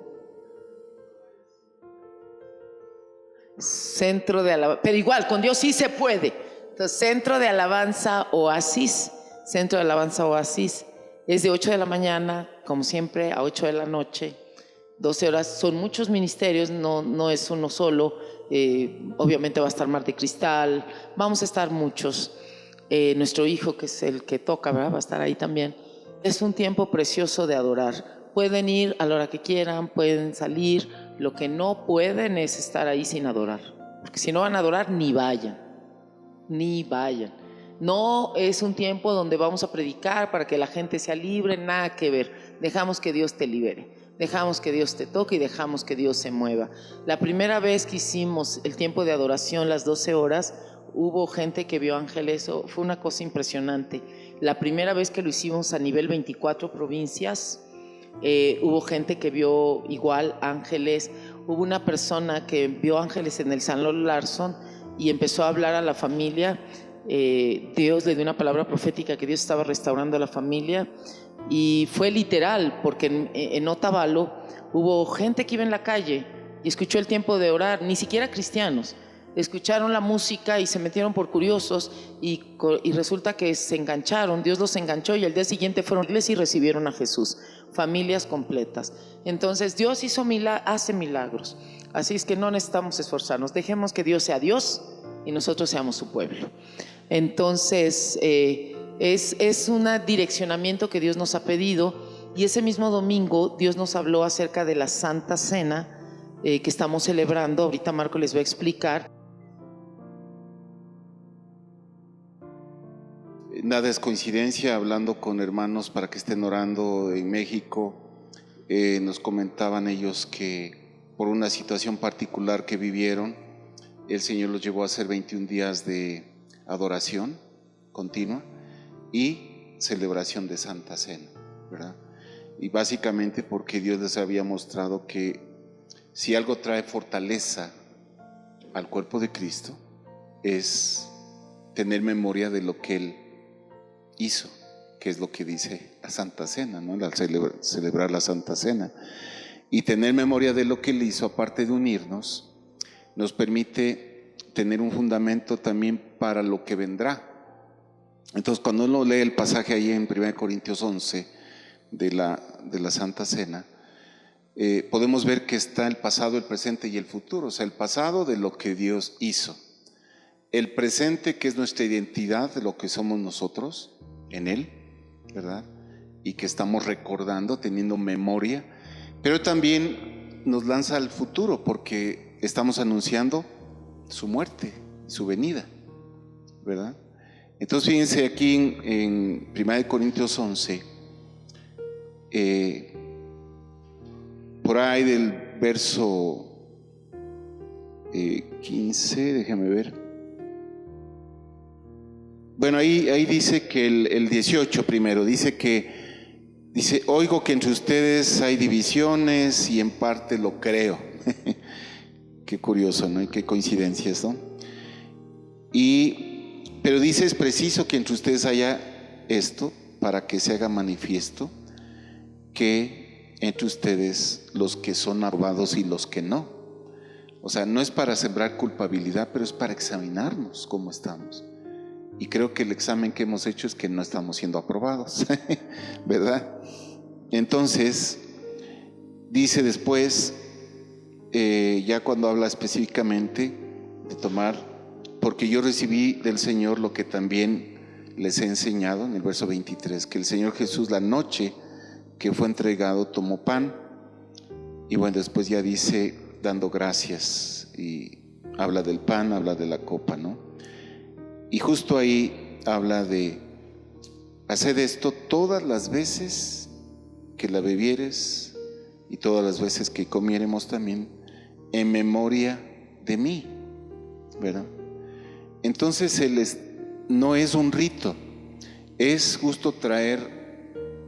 Speaker 2: Centro de alabanza, pero igual, con Dios sí se puede. Entonces, Centro de Alabanza Oasis, Centro de Alabanza Oasis, es de 8 de la mañana, como siempre, a 8 de la noche, 12 horas. Son muchos ministerios, no es uno solo. Obviamente va a estar Mar de Cristal, vamos a estar muchos. Nuestro hijo, que es el que toca, ¿verdad?, va a estar ahí también. Es un tiempo precioso de adorar. Pueden ir a la hora que quieran, pueden salir. Lo que no pueden es estar ahí sin adorar, porque si no van a adorar, ni vayan. No es un tiempo donde vamos a predicar para que la gente sea libre, nada que ver. Dejamos que Dios te libere, dejamos que Dios te toque y dejamos que Dios se mueva. La primera vez que hicimos el tiempo de adoración, las 12 horas, hubo gente que vio ángeles. Fue una cosa impresionante. La primera vez que lo hicimos a nivel 24 provincias, hubo gente que vio igual ángeles. Hubo una persona que vio ángeles en el San Lolo Larson y empezó a hablar a la familia. Dios le dio una palabra profética que Dios estaba restaurando a la familia, y fue literal, porque en Otavalo hubo gente que iba en la calle y escuchó el tiempo de orar, ni siquiera cristianos. Escucharon la música y se metieron por curiosos y resulta que se engancharon. Dios los enganchó y al día siguiente fueron a la iglesia y recibieron a Jesús, familias completas. Entonces Dios hace milagros, así es que no necesitamos esforzarnos. Dejemos que Dios sea Dios y nosotros seamos su pueblo. Entonces es un direccionamiento que Dios nos ha pedido, y ese mismo domingo Dios nos habló acerca de la Santa Cena que estamos celebrando. Ahorita Marco les va a explicar.
Speaker 1: Nada es coincidencia. Hablando con hermanos para que estén orando en México, nos comentaban ellos que por una situación particular que vivieron, el Señor los llevó a hacer 21 días de adoración continua y celebración de Santa Cena, ¿verdad? Y básicamente porque Dios les había mostrado que si algo trae fortaleza al cuerpo de Cristo es tener memoria de lo que Él hizo, que es lo que dice la Santa Cena, ¿no? Al celebrar la Santa Cena. Y tener memoria de lo que Él hizo, aparte de unirnos, nos permite tener un fundamento también para lo que vendrá. Entonces, cuando uno lee el pasaje ahí en 1 Corintios 11 de la Santa Cena, podemos ver que está el pasado, el presente y el futuro. O sea, el pasado de lo que Dios hizo, el presente, que es nuestra identidad, de lo que somos nosotros en Él, ¿verdad? Y que estamos recordando, teniendo memoria, pero también nos lanza al futuro, porque estamos anunciando su muerte, su venida, ¿verdad? Entonces fíjense aquí en 1 Corintios 11, por ahí del verso 15, déjame ver. Bueno, ahí dice que el 18 primero, dice, oigo que entre ustedes hay divisiones y en parte lo creo. Qué curioso, ¿no? Y qué coincidencias, ¿no? Pero dice, es preciso que entre ustedes haya esto para que se haga manifiesto que entre ustedes los que son aprobados y los que no. O sea, no es para sembrar culpabilidad, pero es para examinarnos cómo estamos. Y creo que el examen que hemos hecho es que no estamos siendo aprobados, ¿verdad? Entonces, dice después, ya cuando habla específicamente de tomar, porque yo recibí del Señor lo que también les he enseñado, en el verso 23, que el Señor Jesús, la noche que fue entregado, tomó pan Y bueno, después ya dice dando gracias y habla del pan, habla de la copa, ¿no? Y justo ahí habla de: haced esto todas las veces que la bebieres y todas las veces que comiéremos también, en memoria de mí, ¿verdad? Entonces no es un rito, es justo traer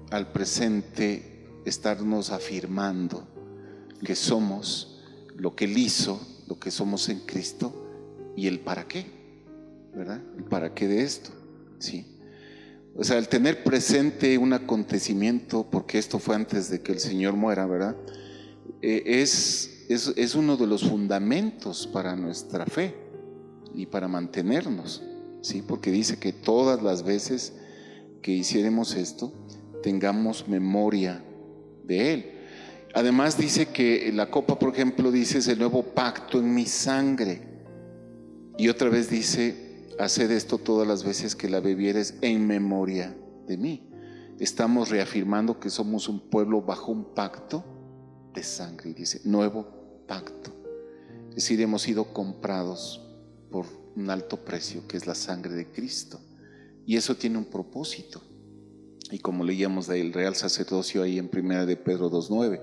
Speaker 1: al presente, estarnos afirmando que somos lo que Él hizo, lo que somos en Cristo, y el para qué, ¿verdad? El para qué de esto, ¿sí? O sea, el tener presente un acontecimiento, porque esto fue antes de que el Señor muera, ¿verdad? Es uno de los fundamentos para nuestra fe y para mantenernos, ¿sí? Porque dice que todas las veces que hiciéramos esto, tengamos memoria de Él. Además dice que la copa, por ejemplo, dice: es el nuevo pacto en mi sangre. Y otra vez dice: haced esto todas las veces que la bebieres en memoria de mí. Estamos reafirmando que somos un pueblo bajo un pacto de sangre. Y dice: nuevo pacto. Es decir, hemos sido comprados por un alto precio, que es la sangre de Cristo. Y eso tiene un propósito. Y como leíamos del real sacerdocio ahí en 1 de Pedro 2:9,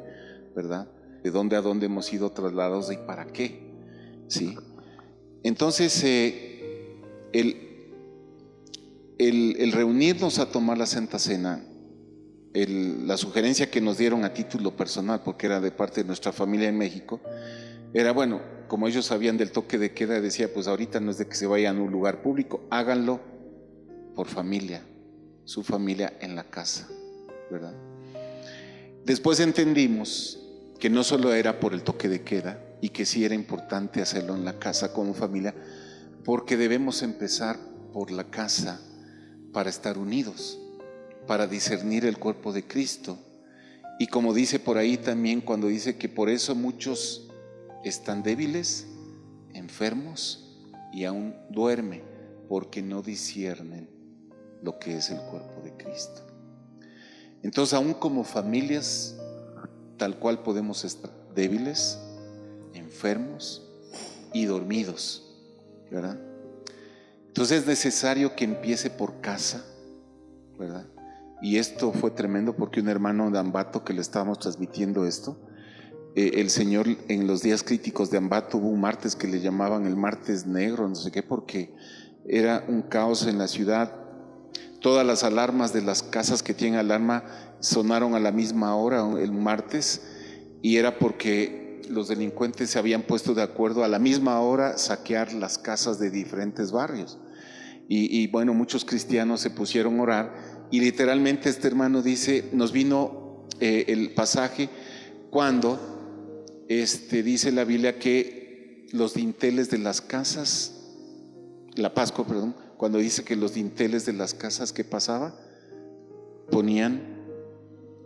Speaker 1: ¿verdad? De dónde a dónde hemos sido trasladados y para qué, ¿sí? Entonces, el reunirnos a tomar la Santa Cena, la sugerencia que nos dieron a título personal, porque era de parte de nuestra familia en México, era, bueno, como ellos sabían del toque de queda, decía: pues ahorita no es de que se vayan a un lugar público, háganlo por familia, su familia en la casa, ¿verdad? Después entendimos que no solo era por el toque de queda, y que sí era importante hacerlo en la casa como familia, porque debemos empezar por la casa para estar unidos, para discernir el cuerpo de Cristo. Y como dice por ahí también, cuando dice que por eso muchos están débiles, enfermos y aún duermen, porque no disciernen lo que es el cuerpo de Cristo. Entonces, aún como familias, tal cual podemos estar débiles, enfermos y dormidos, ¿verdad? Entonces es necesario que empiece por casa, ¿verdad? Y esto fue tremendo, porque un hermano de Ambato que le estábamos transmitiendo esto, el Señor en los días críticos de Ambato hubo un martes que le llamaban el martes negro, no sé qué, porque era un caos en la ciudad. Todas las alarmas de las casas que tienen alarma sonaron a la misma hora el martes, y era porque los delincuentes se habían puesto de acuerdo a la misma hora saquear las casas de diferentes barrios. Y bueno, muchos cristianos se pusieron a orar, y literalmente este hermano dice, nos vino el pasaje cuando dice la Biblia que los dinteles de las casas, la Pascua, perdón, cuando dice que los dinteles de las casas que pasaba ponían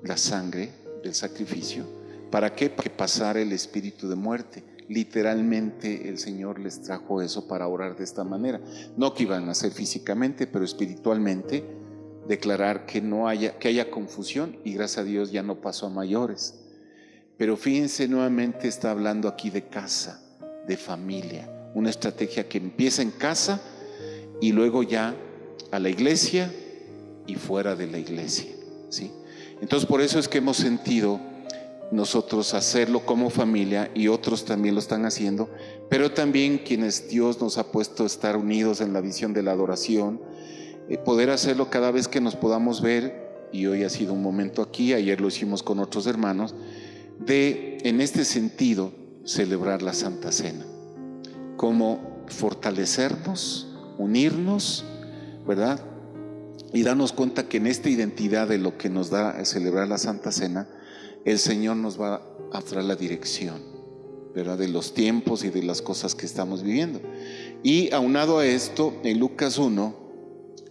Speaker 1: la sangre del sacrificio. ¿Para qué? Para que pasara el espíritu de muerte. Literalmente el Señor les trajo eso para orar de esta manera. No que iban a hacer físicamente, pero espiritualmente declarar que haya confusión, y gracias a Dios ya no pasó a mayores. Pero fíjense, nuevamente está hablando aquí de casa, de familia, una estrategia que empieza en casa y luego ya a la iglesia y fuera de la iglesia, ¿sí? Entonces por eso es que hemos sentido nosotros hacerlo como familia, y otros también lo están haciendo, pero también quienes Dios nos ha puesto a estar unidos en la visión de la adoración, poder hacerlo cada vez que nos podamos ver. Y hoy ha sido un momento aquí, ayer lo hicimos con otros hermanos, de en este sentido celebrar la Santa Cena, como fortalecernos, unirnos, ¿verdad? Y darnos cuenta que en esta identidad de lo que nos da celebrar la Santa Cena, el Señor nos va a traer la dirección, ¿verdad? De los tiempos y de las cosas que estamos viviendo. Y aunado a esto, en Lucas 1,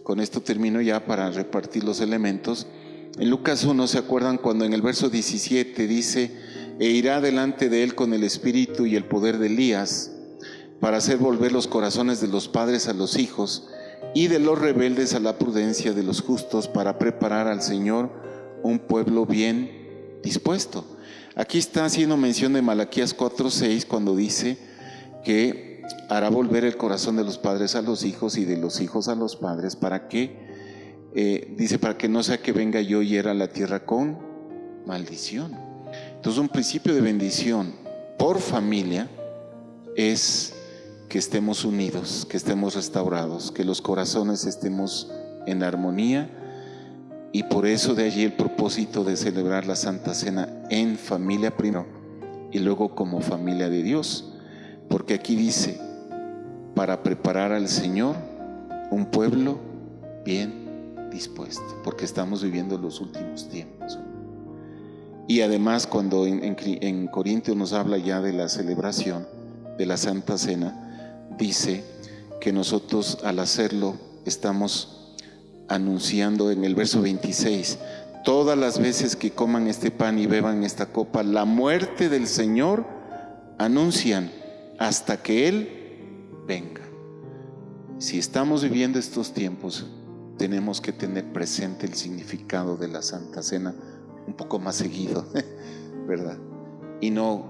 Speaker 1: con esto termino ya para repartir los elementos. En Lucas 1, ¿se acuerdan cuando en el verso 17 dice: e irá delante de él con el espíritu y el poder de Elías, para hacer volver los corazones de los padres a los hijos, y de los rebeldes a la prudencia de los justos, para preparar al Señor un pueblo bien dispuesto? Aquí está haciendo mención de Malaquías 4:6 cuando dice que hará volver el corazón de los padres a los hijos y de los hijos a los padres para que, dice, para que no sea que venga yo y hiera la tierra con maldición. Entonces un principio de bendición por familia es que estemos unidos, que estemos restaurados, que los corazones estemos en armonía, y por eso de allí el propósito de celebrar la Santa Cena en familia primero y luego como familia de Dios, porque aquí dice, para preparar al Señor un pueblo bien dispuesto, porque estamos viviendo los últimos tiempos. Y además cuando en Corintios nos habla ya de la celebración de la Santa Cena, dice que nosotros al hacerlo estamos anunciando en el verso 26, todas las veces que coman este pan y beban esta copa, la muerte del Señor anuncian hasta que Él venga. Si estamos viviendo estos tiempos, tenemos que tener presente el significado de la Santa Cena un poco más seguido, ¿verdad? Y no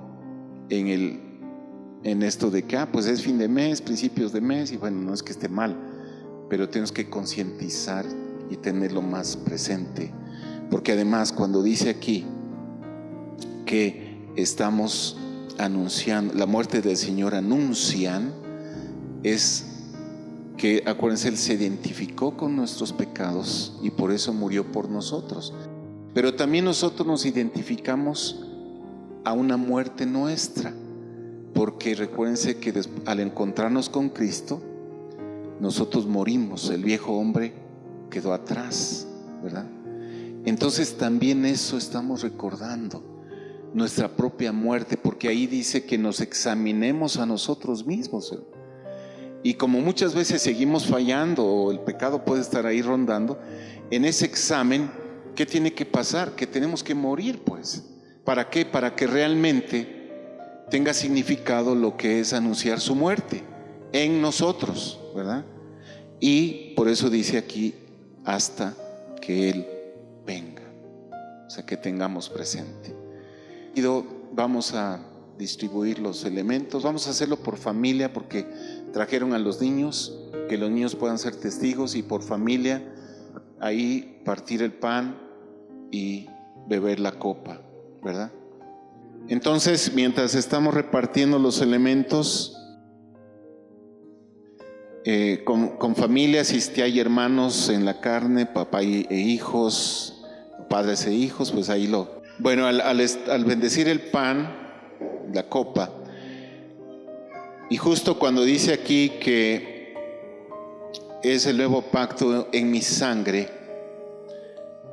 Speaker 1: en esto de que pues es fin de mes, principios de mes, y bueno, no es que esté mal, pero tenemos que concientizar y tenerlo más presente, porque además cuando dice aquí que estamos anunciando la muerte del Señor, anuncian, es que, acuérdense, Él se identificó con nuestros pecados y por eso murió por nosotros, pero también nosotros nos identificamos a una muerte nuestra, porque recuérdense que al encontrarnos con Cristo, nosotros morimos, el viejo hombre quedó atrás, ¿verdad? Entonces también eso estamos recordando, nuestra propia muerte, porque ahí dice que nos examinemos a nosotros mismos, ¿eh? Y como muchas veces seguimos fallando o el pecado puede estar ahí rondando, en ese examen, ¿qué tiene que pasar? Que tenemos que morir, pues. ¿Para qué? Para que realmente tenga significado lo que es anunciar su muerte en nosotros, ¿verdad? Y por eso dice aquí, hasta que Él venga, o sea, que tengamos presente. Y vamos a distribuir los elementos, vamos a hacerlo por familia, porque trajeron a los niños, que los niños puedan ser testigos, y por familia, ahí partir el pan y beber la copa, ¿verdad? Entonces, mientras estamos repartiendo los elementos, con familias, si hay hermanos en la carne, papá e hijos, padres e hijos, pues ahí bueno, al bendecir el pan, la copa, y justo cuando dice aquí que es el nuevo pacto en mi sangre,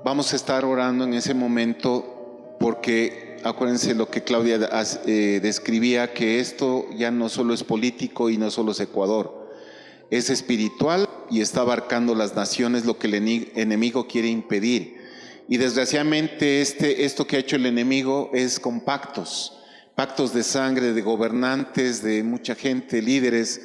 Speaker 1: vamos a estar orando en ese momento, porque acuérdense lo que Claudia describía, que esto ya no solo es político y no solo es Ecuador, es espiritual y está abarcando las naciones, lo que el enemigo quiere impedir. Y desgraciadamente esto que ha hecho el enemigo es con pactos de sangre, de gobernantes, de mucha gente, líderes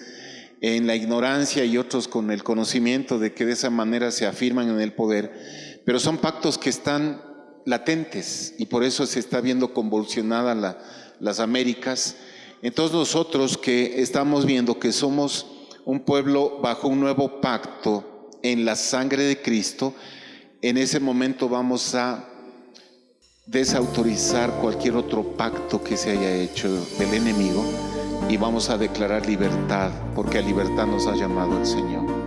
Speaker 1: en la ignorancia y otros con el conocimiento de que de esa manera se afirman en el poder, pero son pactos que están latentes y por eso se está viendo convulsionada las Américas. Entonces nosotros que estamos viendo que somos un pueblo bajo un nuevo pacto en la sangre de Cristo, en ese momento vamos a desautorizar cualquier otro pacto que se haya hecho del enemigo y vamos a declarar libertad, porque a libertad nos ha llamado el Señor.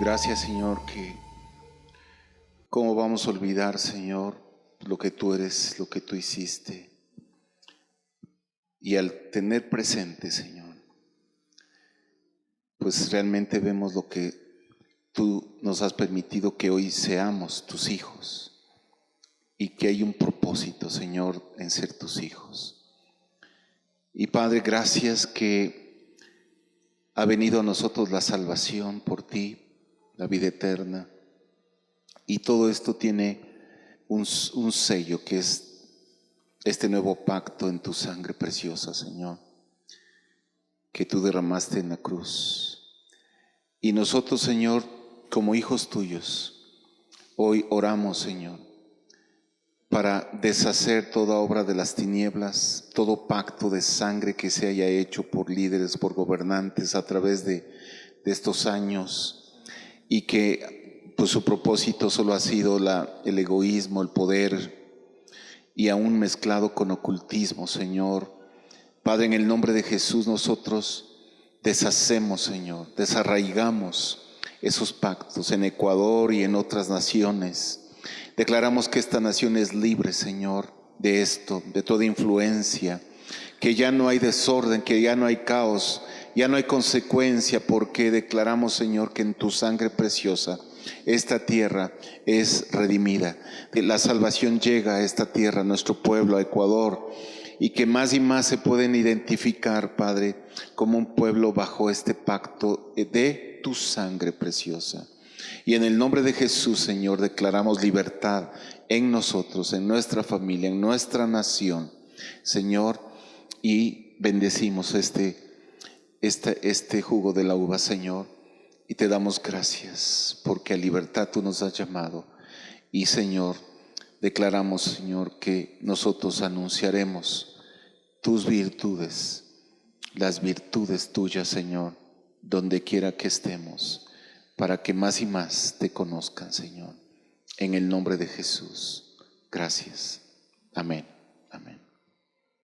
Speaker 1: Gracias, Señor, que cómo vamos a olvidar, Señor, lo que tú eres, lo que tú hiciste. Y al tener presente, Señor, pues realmente vemos lo que tú nos has permitido que hoy seamos tus hijos y que hay un propósito, Señor, en ser tus hijos. Y Padre, gracias que ha venido a nosotros la salvación por ti, la vida eterna. Y todo esto tiene un sello que es este nuevo pacto en tu sangre preciosa, Señor, que tú derramaste en la cruz. Y nosotros, Señor, como hijos tuyos, hoy oramos, Señor, para deshacer toda obra de las tinieblas, todo pacto de sangre que se haya hecho por líderes, por gobernantes a través de estos años, y que pues su propósito solo ha sido el egoísmo, el poder, y aún mezclado con ocultismo, Señor. Padre, en el nombre de Jesús nosotros deshacemos, Señor, desarraigamos esos pactos en Ecuador y en otras naciones. Declaramos que esta nación es libre, Señor, de esto, de toda influencia, que ya no hay desorden, que ya no hay caos, ya no hay consecuencia, porque declaramos, Señor, que en tu sangre preciosa esta tierra es redimida. La salvación llega a esta tierra, a nuestro pueblo, a Ecuador, y que más y más se pueden identificar, Padre, como un pueblo bajo este pacto de tu sangre preciosa. Y en el nombre de Jesús, Señor, declaramos libertad en nosotros, en nuestra familia, en nuestra nación, Señor, y bendecimos este jugo de la uva, Señor, y te damos gracias porque a libertad tú nos has llamado. Y, Señor, declaramos, Señor, que nosotros anunciaremos tus virtudes, las virtudes tuyas, Señor, donde quiera que estemos, para que más y más te conozcan, Señor. En el nombre de Jesús. Gracias. Amén.